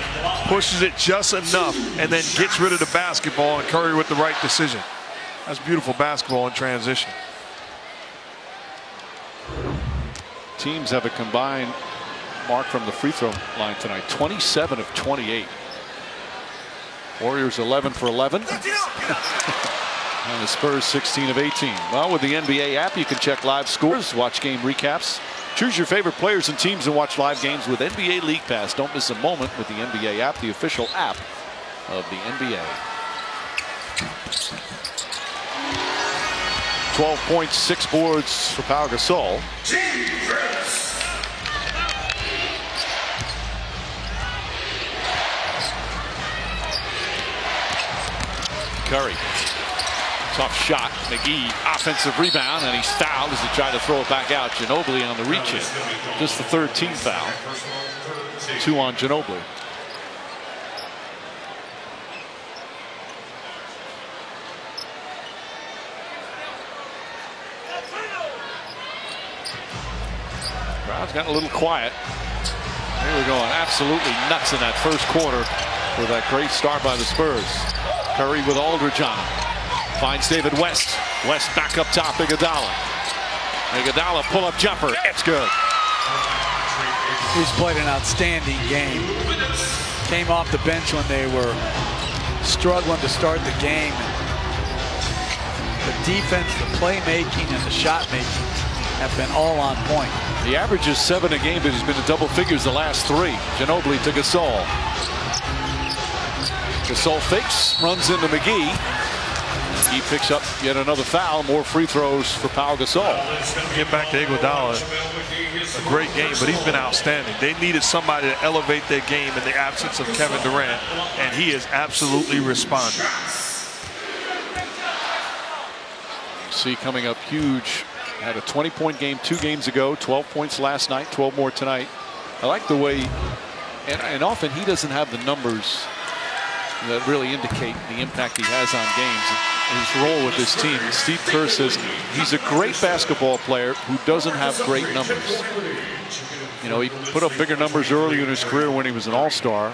Pushes it just enough and then gets rid of the basketball, and Curry with the right decision. That's beautiful basketball in transition. Teams have a combined mark from the free throw line tonight. 27 of 28. Warriors 11 for 11. And the Spurs 16 of 18. Well, with the NBA app, you can check live scores, watch game recaps, choose your favorite players and teams, and watch live games with NBA League Pass. Don't miss a moment with the NBA app, the official app of the NBA. 12 points, 6 boards for Pau Gasol. Curry. Tough shot. McGee, offensive rebound, and he's fouled as he tried to throw it back out. Ginobili on the reach in. Just the 3rd team foul. 2 on Ginobili. Crowd's gotten a little quiet. They were going absolutely nuts in that first quarter. for that great start by the Spurs. Curry with Aldridge on him. Finds David West. West back up top, Iguodala. Iguodala pull-up jumper. It's good. He's played an outstanding game. Came off the bench when they were struggling to start the game. The defense, the playmaking, and the shot making have been all on point. He averages 7 a game, but he's been in double figures the last 3. Ginobili to Gasol. Gasol fakes, runs into McGee. He picks up yet another foul. More free throws for Pau Gasol. Get back to Iguodala. A great game, but he's been outstanding. They needed somebody to elevate their game in the absence of Kevin Durant, and he has absolutely responded. See coming up huge. Had a 20-point game 2 games ago, 12 points last night, 12 more tonight. I like the way, and often he doesn't have the numbers that really indicate the impact he has on games. His role with this team. Steve Kerr says he's a great basketball player who doesn't have great numbers. You know, he put up bigger numbers earlier in his career when he was an all-star.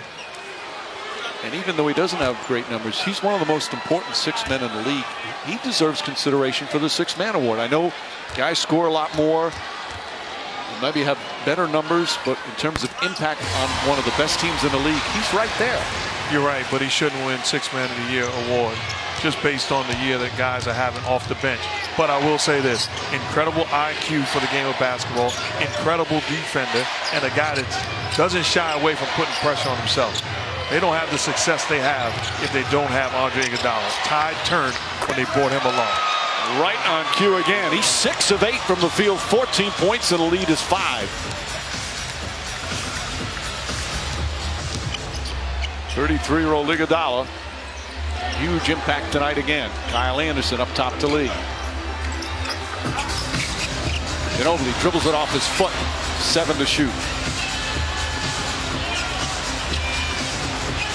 And even though he doesn't have great numbers, he's one of the most important 6 men in the league. He deserves consideration for the 6-man award. I know guys score a lot more, maybe have better numbers, but in terms of impact on one of the best teams in the league, he's right there. You're right, but he shouldn't win 6-man of the year award just based on the year that guys are having off the bench. But I will say this, incredible IQ for the game of basketball, incredible defender, and a guy that doesn't shy away from putting pressure on himself. They don't have the success they have if they don't have Andre Iguodala. Tide turned when they brought him along. Right on cue again. He's 6 of 8 from the field, 14 points, and the lead is 5. 33-year-old Iguodala. Huge impact tonight again. Kyle Anderson up top to lead. Ginobili dribbles it off his foot. 7 to shoot.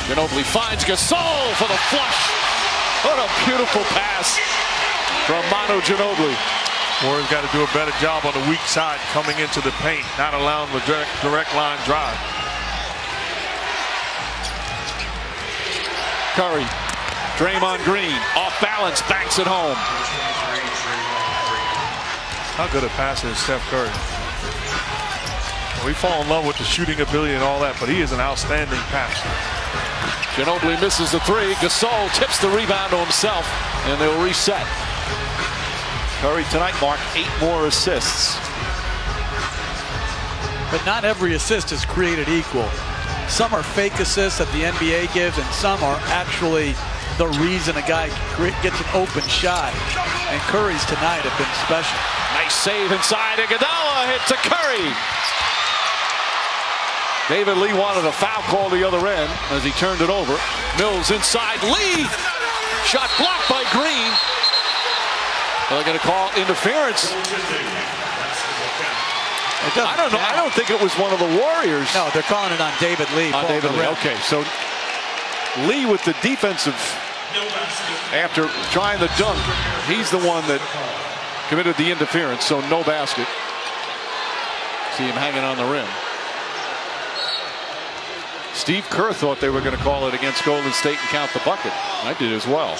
Ginobili finds Gasol for the flush. What a beautiful pass from Manu Ginobili. Warriors got to do a better job on the weak side coming into the paint, not allowing the direct line drive. Curry, Draymond Green, off balance, banks it home. How good a passer is Steph Curry? We fall in love with the shooting ability and all that, but he is an outstanding passer. Ginobili misses the 3. Gasol tips the rebound to himself, and they'll reset. Curry tonight marked 8 more assists. But not every assist is created equal. Some are fake assists that the NBA gives, and some are actually the reason a guy gets an open shot. And Curry's tonight have been special. Nice save inside. Iguodala hits to Curry. David Lee wanted a foul call the other end as he turned it over. Mills inside. Lee! Shot blocked by Green. They're going to call interference. I don't know. I don't think it was one of the Warriors. No, they're calling it on David Lee. On David Lee. Okay, so Lee with the defensive, after trying the dunk, he's the one that committed the interference, so no basket. See him hanging on the rim. Steve Kerr thought they were going to call it against Golden State and count the bucket. I did as well.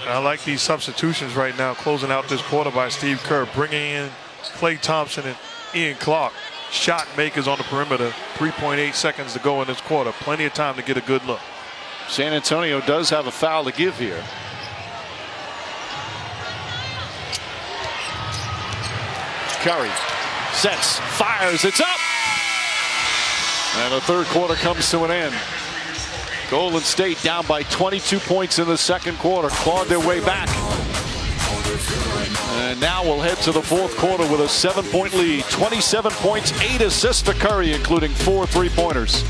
I like these substitutions right now, closing out this quarter by Steve Kerr, bringing in Klay Thompson and Ian Clark, shot makers on the perimeter. 3.8 seconds to go in this quarter. Plenty of time to get a good look. San Antonio does have a foul to give here. Curry sets, fires, it's up. And the third quarter comes to an end. Golden State down by 22 points in the second quarter, clawed their way back. And now we'll head to the fourth quarter with a 7-point lead. 27 points, 8 assists to Curry, including 4 3-pointers.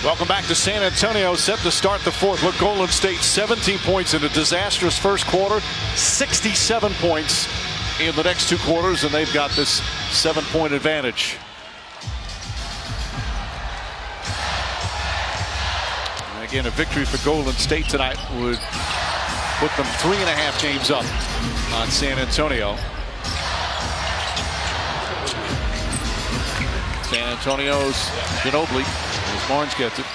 Welcome back to San Antonio, set to start the fourth. Look, Golden State 17 points in a disastrous first quarter, 67 points in the next 2 quarters, and they've got this 7-point advantage. And again, a victory for Golden State tonight would put them 3.5 games up on San Antonio. San Antonio's Ginobili, as Barnes gets it.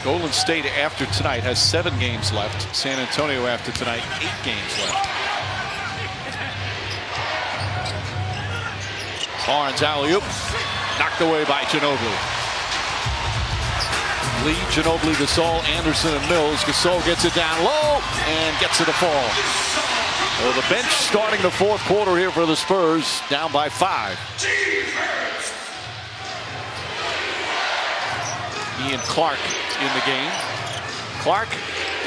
Golden State after tonight has 7 games left. San Antonio after tonight 8 games left. Barnes alley-oop, knocked away by Ginobili. Lee, Ginobili, Gasol, Anderson, and Mills. Gasol gets it down low and gets it to fall. Well, the bench starting the fourth quarter here for the Spurs, down by 5. Ian Clark in the game. Clark,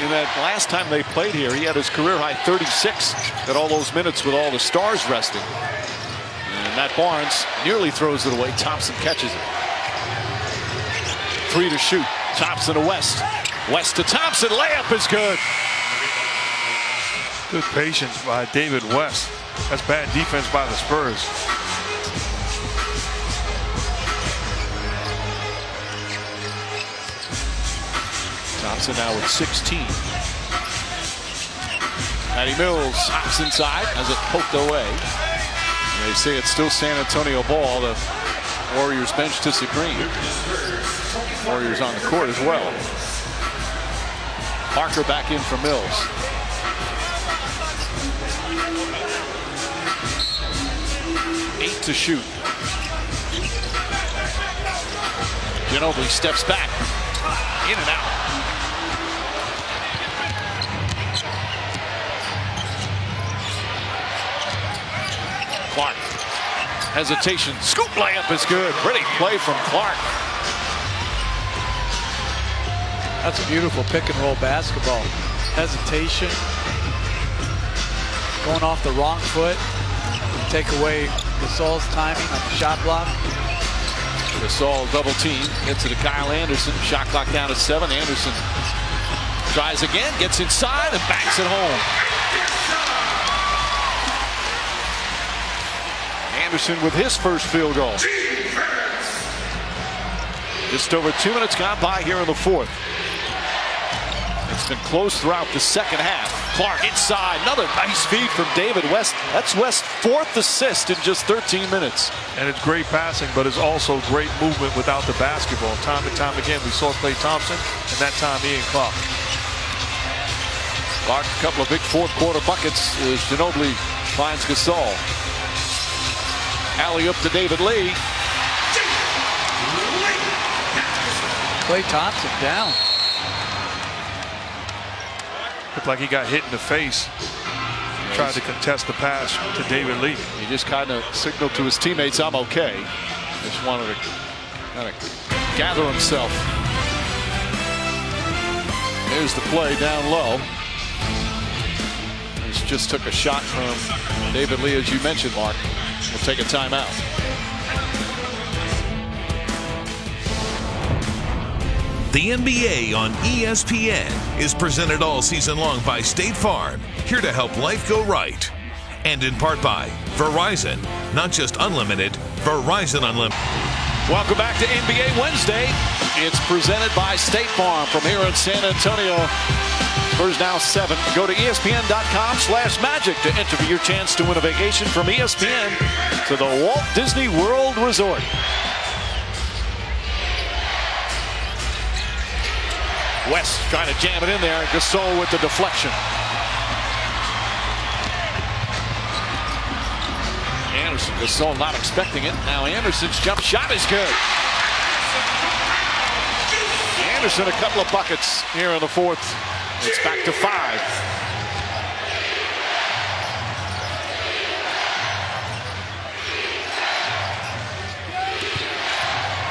in that last time they played here, he had his career-high 36 at all those minutes with all the stars resting. And Matt Barnes nearly throws it away. Thompson catches it. 3 to shoot. Thompson to West. West to Thompson. Layup is good. Good patience by David West. That's bad defense by the Spurs. Thompson now with 16. Patty Mills hops inside, has it poked away. And they say it's still San Antonio ball. The Warriors bench disagree. Warriors on the court as well. Parker back in for Mills. Eight to shoot. Ginobili steps back. In and out. Clark. Hesitation. Scoop layup is good. Pretty play from Clark. That's a beautiful pick and roll basketball. Hesitation. Going off the wrong foot. Take away Gasol's timing on the shot block. Gasol double team. Gets it to Kyle Anderson. Shot clock down to 7. Anderson tries again. Gets inside and banks it home. Anderson with his first field goal. Just over 2 minutes gone by here in the fourth. It's been close throughout the second half. Clark inside. Another nice feed from David West. That's West's 4th assist in just 13 minutes. And it's great passing, but it's also great movement without the basketball. Time and time again, we saw Klay Thompson, and that time Ian Clark. Clark, a couple of big fourth quarter buckets as Ginobili finds Gasol. Alley up to David Lee. Klay Thompson down. Looked like he got hit in the face. Tried to contest the pass to David Lee. He just kind of signaled to his teammates, I'm okay. Just wanted to kind of gather himself. Here's the play down low. He just took a shot from David Lee, as you mentioned, Mark. We'll take a timeout. The NBA on ESPN is presented all season long by State Farm, here to help life go right. And in part by Verizon, not just unlimited, Verizon Unlimited. Welcome back to NBA Wednesday. It's presented by State Farm from here in San Antonio. Spurs now 7. Go to ESPN.com/magic to enter for your chance to win a vacation from ESPN to the Walt Disney World Resort. West trying to jam it in there. Gasol with the deflection. Anderson, Gasol not expecting it. Now Anderson's jump shot is good. Anderson a couple of buckets here in the fourth. It's back to 5.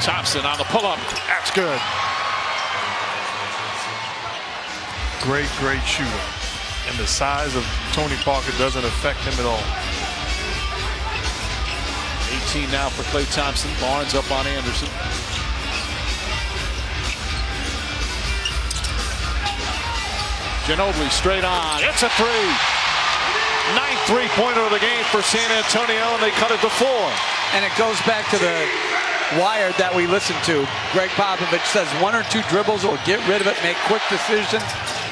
Thompson on the pull-up. That's good. Great shooter. And the size of Tony Parker doesn't affect him at all. 18 now for Klay Thompson. Barnes up on Anderson. Ginobili straight on. It's a 3. 9th three-pointer of the game for San Antonio, and they cut it to 4. And it goes back to the Wired that we listen to. Greg Popovich says 1 or 2 dribbles or get rid of it, make quick decisions.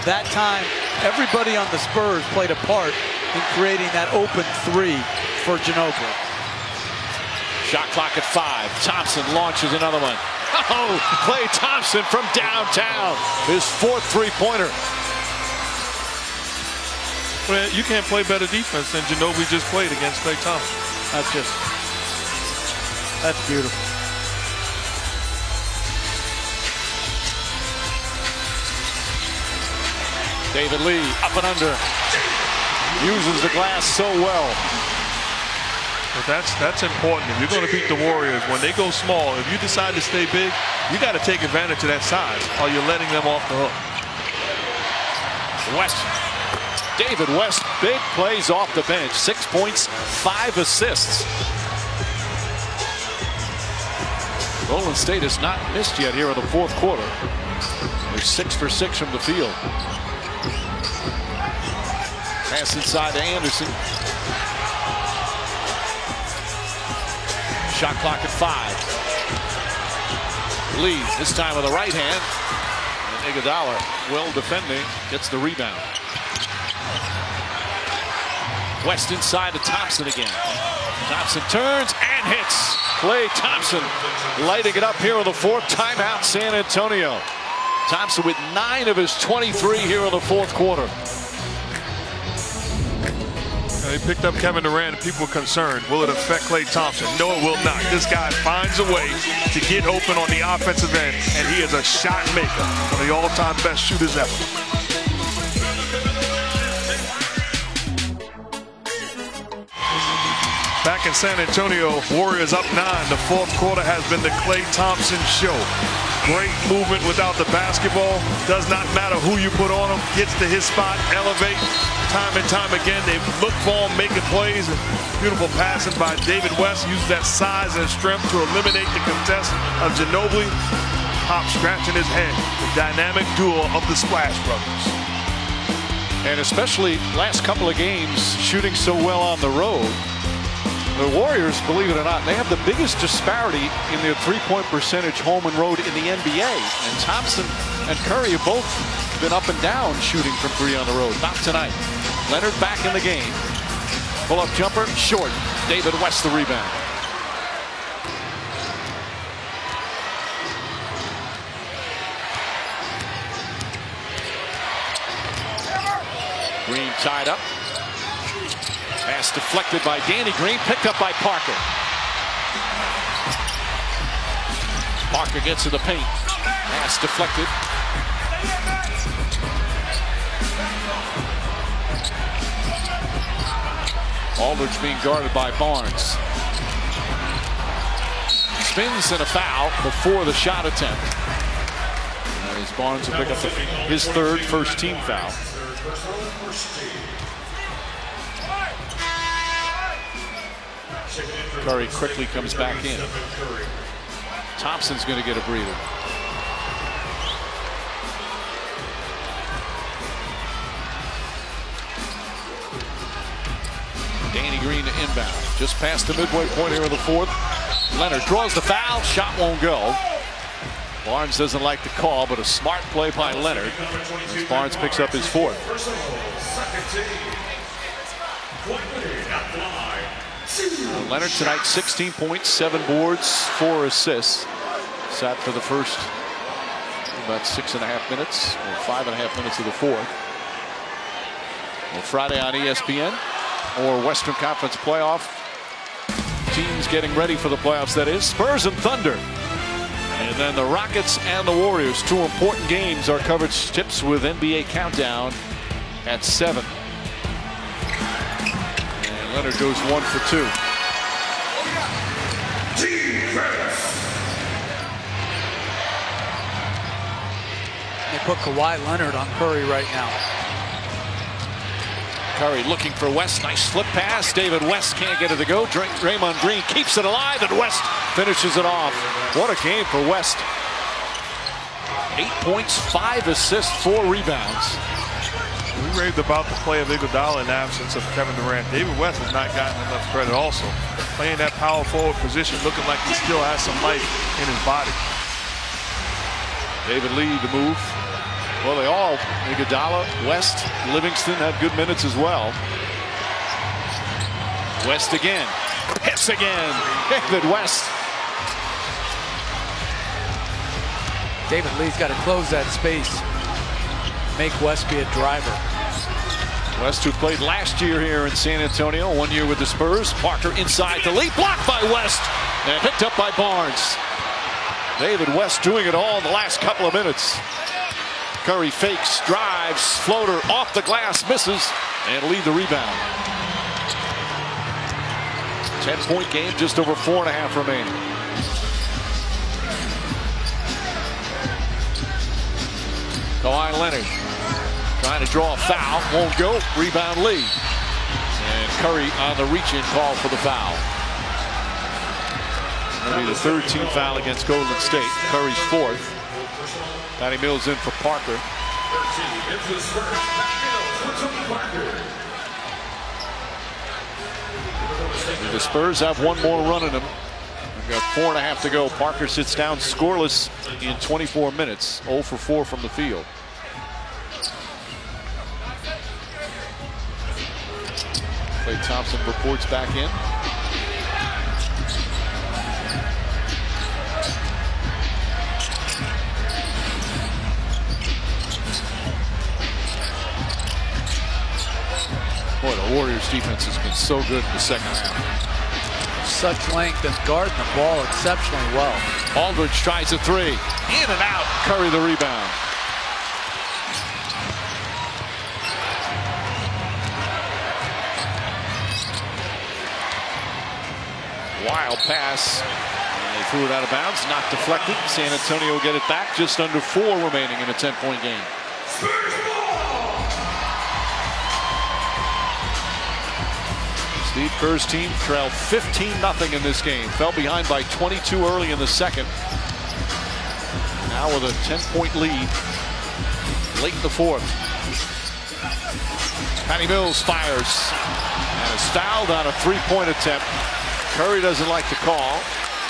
That time, Everybody on the Spurs played a part in creating that open three for Ginobili. Shot clock at 5. Thompson launches another one. Oh, Klay Thompson from downtown. His 4th three-pointer. Well, you can't play better defense than Ginobili just played against Klay Thompson. That's beautiful. David Lee up and under. Uses the glass so well. But that's important. If you're going to beat the Warriors, when they go small, if you decide to stay big, you got to take advantage of that size or you're letting them off the hook. West. David West, big plays off the bench. 6 points, 5 assists. Golden State has not missed yet here in the 4th quarter. They're 6 for 6 from the field. Pass inside to Anderson. Shot clock at 5. Lee, this time with the right hand. And Iguodala, well defending, gets the rebound. West inside to Thompson again. Thompson turns and hits. Klay Thompson lighting it up here with the 4th timeout, San Antonio. Thompson with 9 of his 23 here in the 4th quarter. They picked up Kevin Durant and people were concerned. Will it affect Klay Thompson? No, it will not. This guy finds a way to get open on the offensive end, and he is a shot maker. One of the all-time best shooters ever. Back in San Antonio, Warriors up 9. The 4th quarter has been the Klay Thompson show. Great movement without the basketball. Does not matter who you put on him. Gets to his spot, elevate. Time and time again, they look for him, making plays. And beautiful passing by David West. Uses that size and strength to eliminate the contest of Ginobili. Pop scratching his head. The dynamic duo of the Splash Brothers. And especially last couple of games, shooting so well on the road. The Warriors, believe it or not, they have the biggest disparity in their three-point percentage home and road in the NBA. And Thompson and Curry have both been up and down shooting from 3 on the road. Not tonight. Leonard back in the game. Pull-up jumper, short. David West the rebound. Green tied up. Pass deflected by Danny Green, picked up by Parker. Parker gets to the paint. Pass deflected. Aldridge being guarded by Barnes. Spins and a foul before the shot attempt. As Barnes will pick up his 3rd first-team foul. Curry quickly comes back in. Thompson's going to get a breather. Danny Green to inbound. Just past the midway point here in the 4th. Leonard draws the foul. Shot won't go. Barnes doesn't like the call, but a smart play by Leonard. As Barnes picks up his 4th. Leonard tonight 16 points, 7 boards, 4 assists. Sat for the first about 6.5 minutes or 5.5 minutes of the 4th. Well, Friday on ESPN or Western Conference playoff teams getting ready for the playoffs. That is Spurs and Thunder. And then the Rockets and the Warriors. 2 important games. Our coverage tips with NBA Countdown at 7. And Leonard goes 1 for 2. They put Kawhi Leonard on Curry right now. Curry looking for West. Nice slip pass. David West can't get it to go. Draymond Green keeps it alive, and West finishes it off. What a game for West. 8 points, 5 assists, 4 rebounds. We raved about the play of Iguodala in the absence of Kevin Durant. David West has not gotten enough credit also. Playing that power forward position, looking like he still has some life in his body. David Lee the move. Well, they all, Iguodala, West, Livingston had good minutes as well. West again. Hits again. David West. David Lee's got to close that space. Make West be a driver. West, who played last year here in San Antonio, 1 year with the Spurs. Parker inside the lead, blocked by West, and picked up by Barnes. David West doing it all in the last couple of minutes. Curry fakes, drives, floater off the glass, misses, and lead the rebound. 10-point game, just over 4.5 remaining. Kawhi Leonard trying to draw a foul, won't go, rebound Lee. And Curry on the reach-in call for the foul. That'll be the third team foul against Golden State. Curry's fourth. Patty Mills in for Parker. The Spurs have one more run in them. We've got 4.5 to go. Parker sits down scoreless in 24 minutes. 0 for 4 from the field. Klay Thompson reports back in. Boy, the Warriors defense has been so good in the second half. Such length and guarding the ball exceptionally well. Aldridge tries a three. In and out. Curry the rebound. Wild pass. And they threw it out of bounds. Not deflected. San Antonio will get it back. Just under 4 remaining in a 10-point game. Steve Kerr's team trailed 15-0 in this game. Fell behind by 22 early in the second. Now with a 10-point lead late in the fourth. Patty Mills fires and is fouled on a 3-point attempt. Curry doesn't like the call.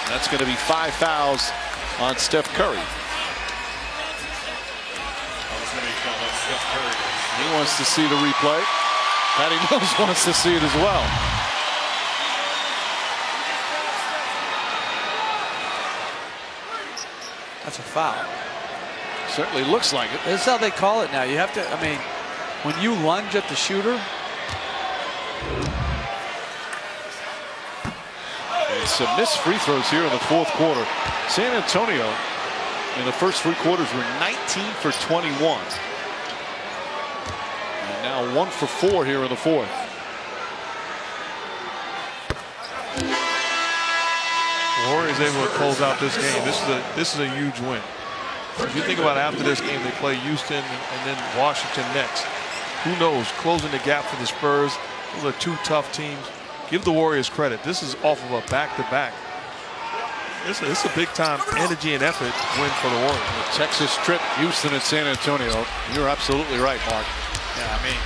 That's going to be 5 fouls on Steph Curry. He wants to see the replay. Patty Mills wants to see it as well. That's a foul. Certainly looks like it. This is how they call it now. You have to, I mean, when you lunge at the shooter. And some missed free throws here in the fourth quarter. San Antonio in the first 3 quarters were 19 for 21. And now 1 for 4 here in the fourth. Warriors able to close out this game. This is a huge win. If you think about it, after this game, they play Houston and then Washington next. Who knows? Closing the gap for the Spurs. Those are 2 tough teams. Give the Warriors credit. This is off of a back-to-back. This is a big-time energy and effort win for the Warriors. The Texas trip, Houston and San Antonio. You're absolutely right, Mark. Yeah, I mean,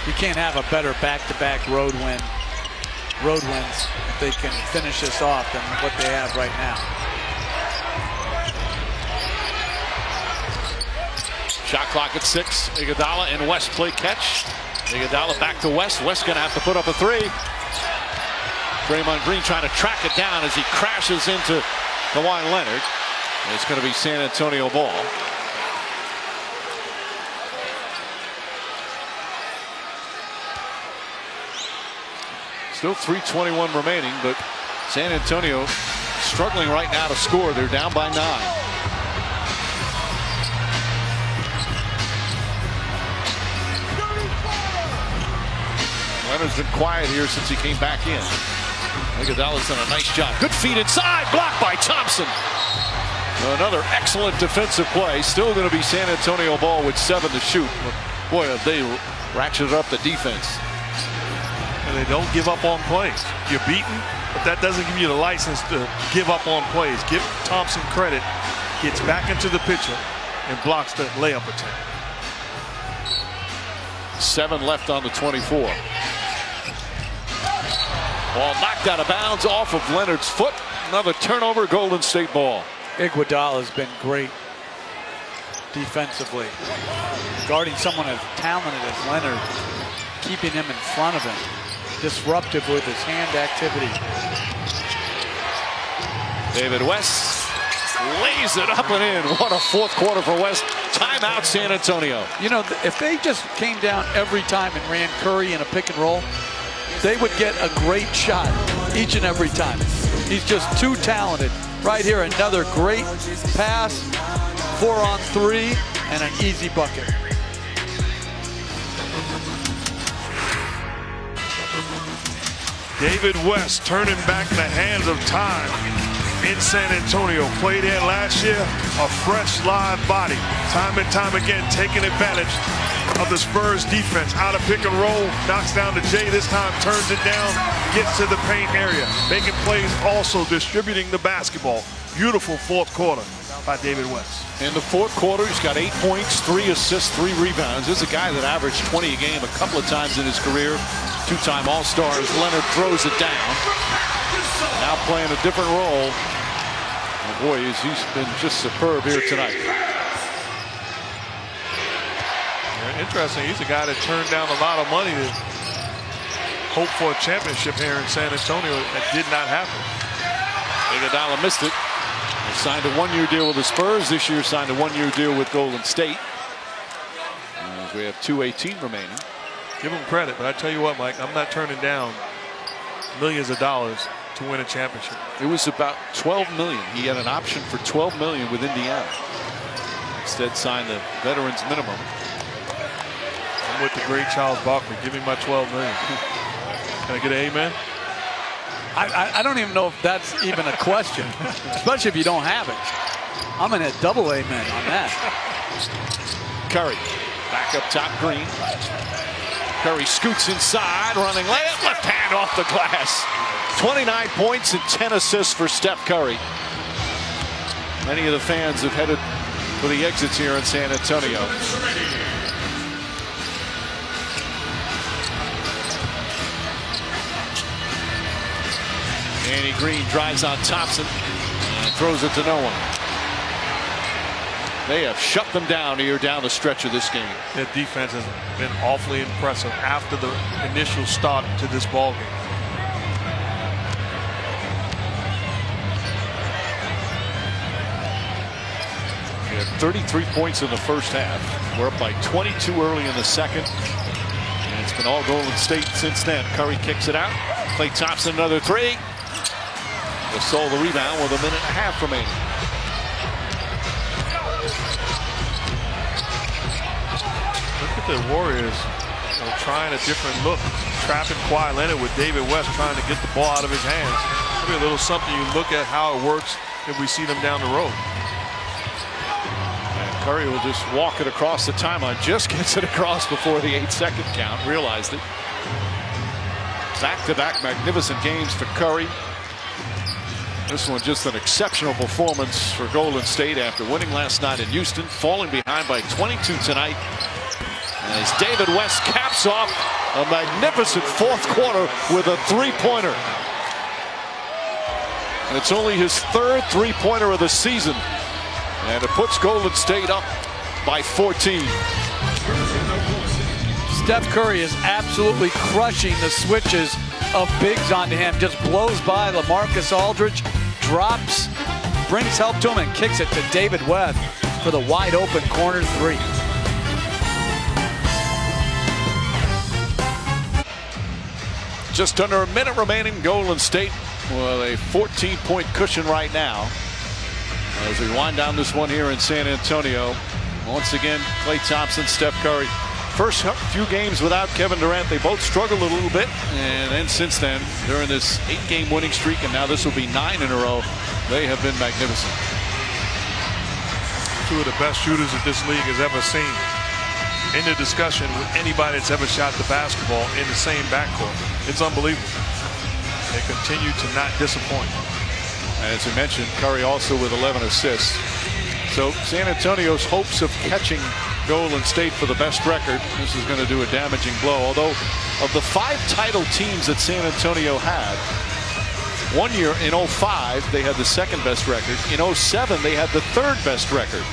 you can't have a better back-to-back road wins if they can finish this off than what they have right now. Shot clock at 6. Iguodala and West play catch. Iguodala back to West. West going to have to put up a 3. Draymond Green trying to track it down as he crashes into Kawhi Leonard. And it's going to be San Antonio ball. Still 3:21 remaining, but San Antonio struggling right now to score. They're down by 9. Leonard's been quiet here since he came back in. Iguodala's done a nice job. Good feed inside, blocked by Thompson. Another excellent defensive play. Still going to be San Antonio ball with 7 to shoot. Boy, have they ratcheted up the defense. And they don't give up on plays. You're beaten, but that doesn't give you the license to give up on plays. Give Thompson credit. Gets back into the picture and blocks the layup attempt. 7 left on the 24. Ball knocked out of bounds off of Leonard's foot. Another turnover, Golden State ball. Iguodala has been great. defensively. Guarding someone as talented as Leonard, keeping him in front of him. Disruptive with his hand activity. David West lays it up and in. What a fourth quarter for West. Timeout, San Antonio. You know, if they just came down every time and ran Curry in a pick and roll, they would get a great shot each and every time. He's just too talented. Right here, another great pass, 4-on-3, and an easy bucket. David West turning back the hands of time in San Antonio. Played in last year, a fresh live body. Time and time again, taking advantage of the Spurs defense. Out of pick and roll, knocks down to Jay. This time turns it down, gets to the paint area. Making plays, also distributing the basketball. Beautiful fourth quarter by David West. In the fourth quarter, he's got 8 points, 3 assists, 3 rebounds. This is a guy that averaged 20 a game a couple of times in his career. Two-time All-Stars. Leonard throws it down. Now playing a different role. And boy, he's been just superb here tonight. Yeah, interesting. He's a guy that turned down a lot of money to hope for a championship here in San Antonio. That did not happen. Iguodala missed it. He signed a 1-year deal with the Spurs. This year signed a 1-year deal with Golden State. As we have 2:18 remaining. Give him credit, but I tell you what, Mike, I'm not turning down millions of dollars to win a championship. It was about $12 million. He had an option for $12 million with Indiana. Instead signed the veterans minimum. I'm with the great Charles Barkley. Give me my $12 million. Can I get an amen? I don't even know if that's even a question, especially if you don't have it. I'm in a double amen on that. Curry back up top, Green. Curry scoots inside, running layup, left hand off the glass. 29 points and 10 assists for Steph Curry. Many of the fans have headed for the exits here in San Antonio. Danny Green drives on Thompson and throws it to no one. They have shut them down here down the stretch of this game. Their defense has been awfully impressive after the initial start to this ball game. We had 33 points in the first half. We're up by 22 early in the second. And it's been all Golden State since then. Curry kicks it out. Klay Thompson another 3. Gasol the rebound with 1.5 minutes remaining. Look at the Warriors, trying a different look, trapping Kawhi Leonard with David West trying to get the ball out of his hands. Maybe a little something you look at how it works if we see them down the road. And Curry will just walk it across the timeline, just gets it across before the 8-second count, realized it. Back-to-back magnificent games for Curry. This one just an exceptional performance for Golden State after winning last night in Houston, falling behind by 22 tonight. As David West caps off a magnificent fourth quarter with a 3-pointer. And it's only his 3rd 3-pointer of the season. And it puts Golden State up by 14. Steph Curry is absolutely crushing the switches of bigs onto him. Just blows by LaMarcus Aldridge, drops, brings help to him, and kicks it to David West for the wide open corner 3. Just under a minute remaining. Golden State with a 14-point cushion right now. As we wind down this one here in San Antonio. Once again, Klay Thompson, Steph Curry. First few games without Kevin Durant, they both struggled a little bit. And then since then, during this 8-game winning streak, and now this will be 9 in a row, they have been magnificent. 2 of the best shooters that this league has ever seen. In the discussion with anybody that's ever shot the basketball in the same backcourt. It's unbelievable. They continue to not disappoint. As we mentioned, Curry also with 11 assists. So San Antonio's hopes of catching Golden State for the best record, this is going to do a damaging blow. Although of the 5 title teams that San Antonio had, one year in 05 they had the 2nd best record. In 07 they had the 3rd best record.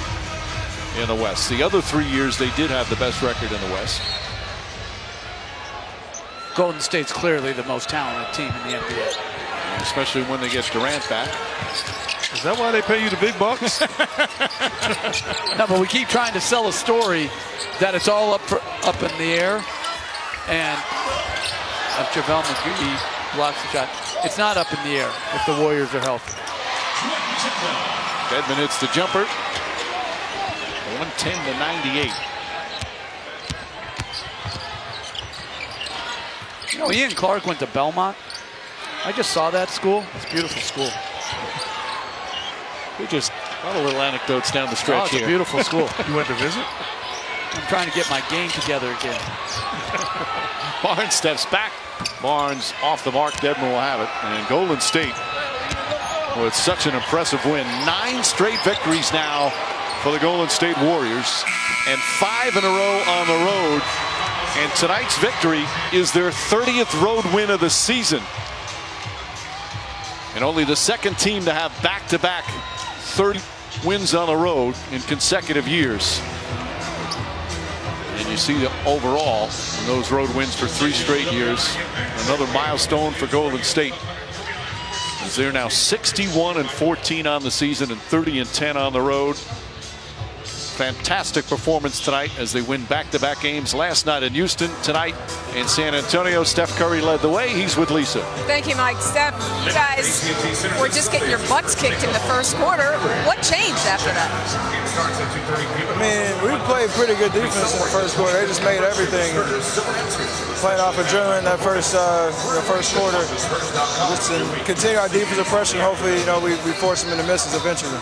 in the West. The other 3 years, they did have the best record in the West. Golden State's clearly the most talented team in the NBA. Especially when they get Durant back. Is that why they pay you the big bucks? No, but we keep trying to sell a story that it's all up in the air. And if JaVale McGee blocks the shot, it's not up in the air if the Warriors are healthy. Dedmon hits the jumper. 110-98. You know, Ian Clark went to Belmont. I just saw that school. It's a beautiful school. We just got a little anecdotes down the stretch here. It's a beautiful school. You went to visit? I'm trying to get my game together again. Barnes steps back. Barnes off the mark. Dedmon will have it. And Golden State with such an impressive win. 9 straight victories now for the Golden State Warriors. And 5 in a row on the road. And tonight's victory is their 30th road win of the season. And only the second team to have back-to-back 30 wins on the road in consecutive years. And you see the overall in those road wins for 3 straight years. Another milestone for Golden State, as they're now 61-14 on the season and 30-10 on the road. Fantastic performance tonight as they win back-to-back games last night in Houston, tonight in San Antonio. Steph Curry led the way. He's with Lisa. Thank you, Mike. Steph, you guys were just getting your butts kicked in the first quarter. What changed after that? I mean, we played pretty good defense in the first quarter. They just made everything. Playing off adrenaline that first quarter. Just continue our defensive pressure. Hopefully, you know, we force them into misses eventually.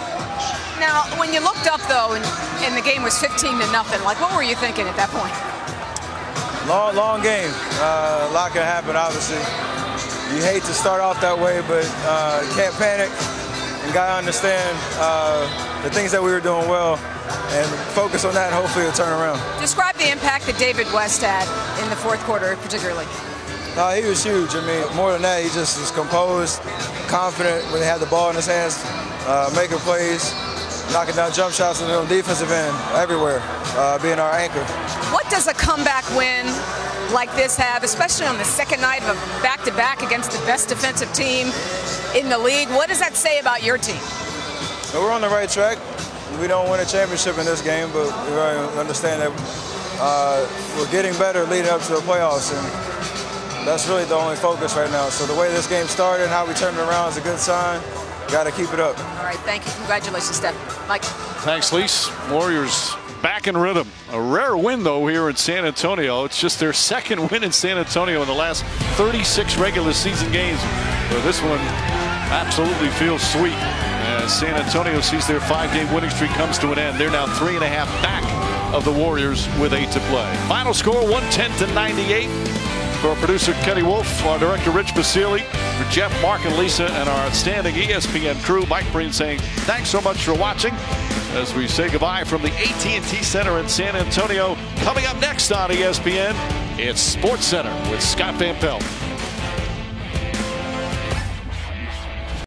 Now, when you looked up, though, and the game was 15-0, like, what were you thinking at that point? Long game. A lot can happen, obviously. You hate to start off that way, but you can't panic. You got to understand the things that we were doing well and focus on that, and hopefully it'll turn around. Describe the impact that David West had in the fourth quarter, particularly. He was huge. I mean, more than that, he just was composed, confident when he had the ball in his hands, making plays, knocking down jump shots on the defensive end, everywhere, being our anchor. What does a comeback win like this have, especially on the second night of a back-to-back against the best defensive team in the league? What does that say about your team? Well, we're on the right track. We don't win a championship in this game, but we understand that we're getting better leading up to the playoffs, and that's really the only focus right now. So the way this game started and how we turned it around is a good sign. Got to keep it up. All right, thank you. Congratulations, Steph. Mike. Thanks, Lise. Warriors back in rhythm. A rare win, though, here in San Antonio. It's just their second win in San Antonio in the last 36 regular season games. So this one absolutely feels sweet as San Antonio sees their 5-game winning streak comes to an end. They're now 3.5 back of the Warriors with 8 to play. Final score 110-98. For our producer Kenny Wolf, our director Rich Basile, for Jeff, Mark, and Lisa, and our outstanding ESPN crew, Mike Breen saying thanks so much for watching as we say goodbye from the AT&T Center in San Antonio. Coming up next on ESPN, it's SportsCenter with Scott Van Pelt.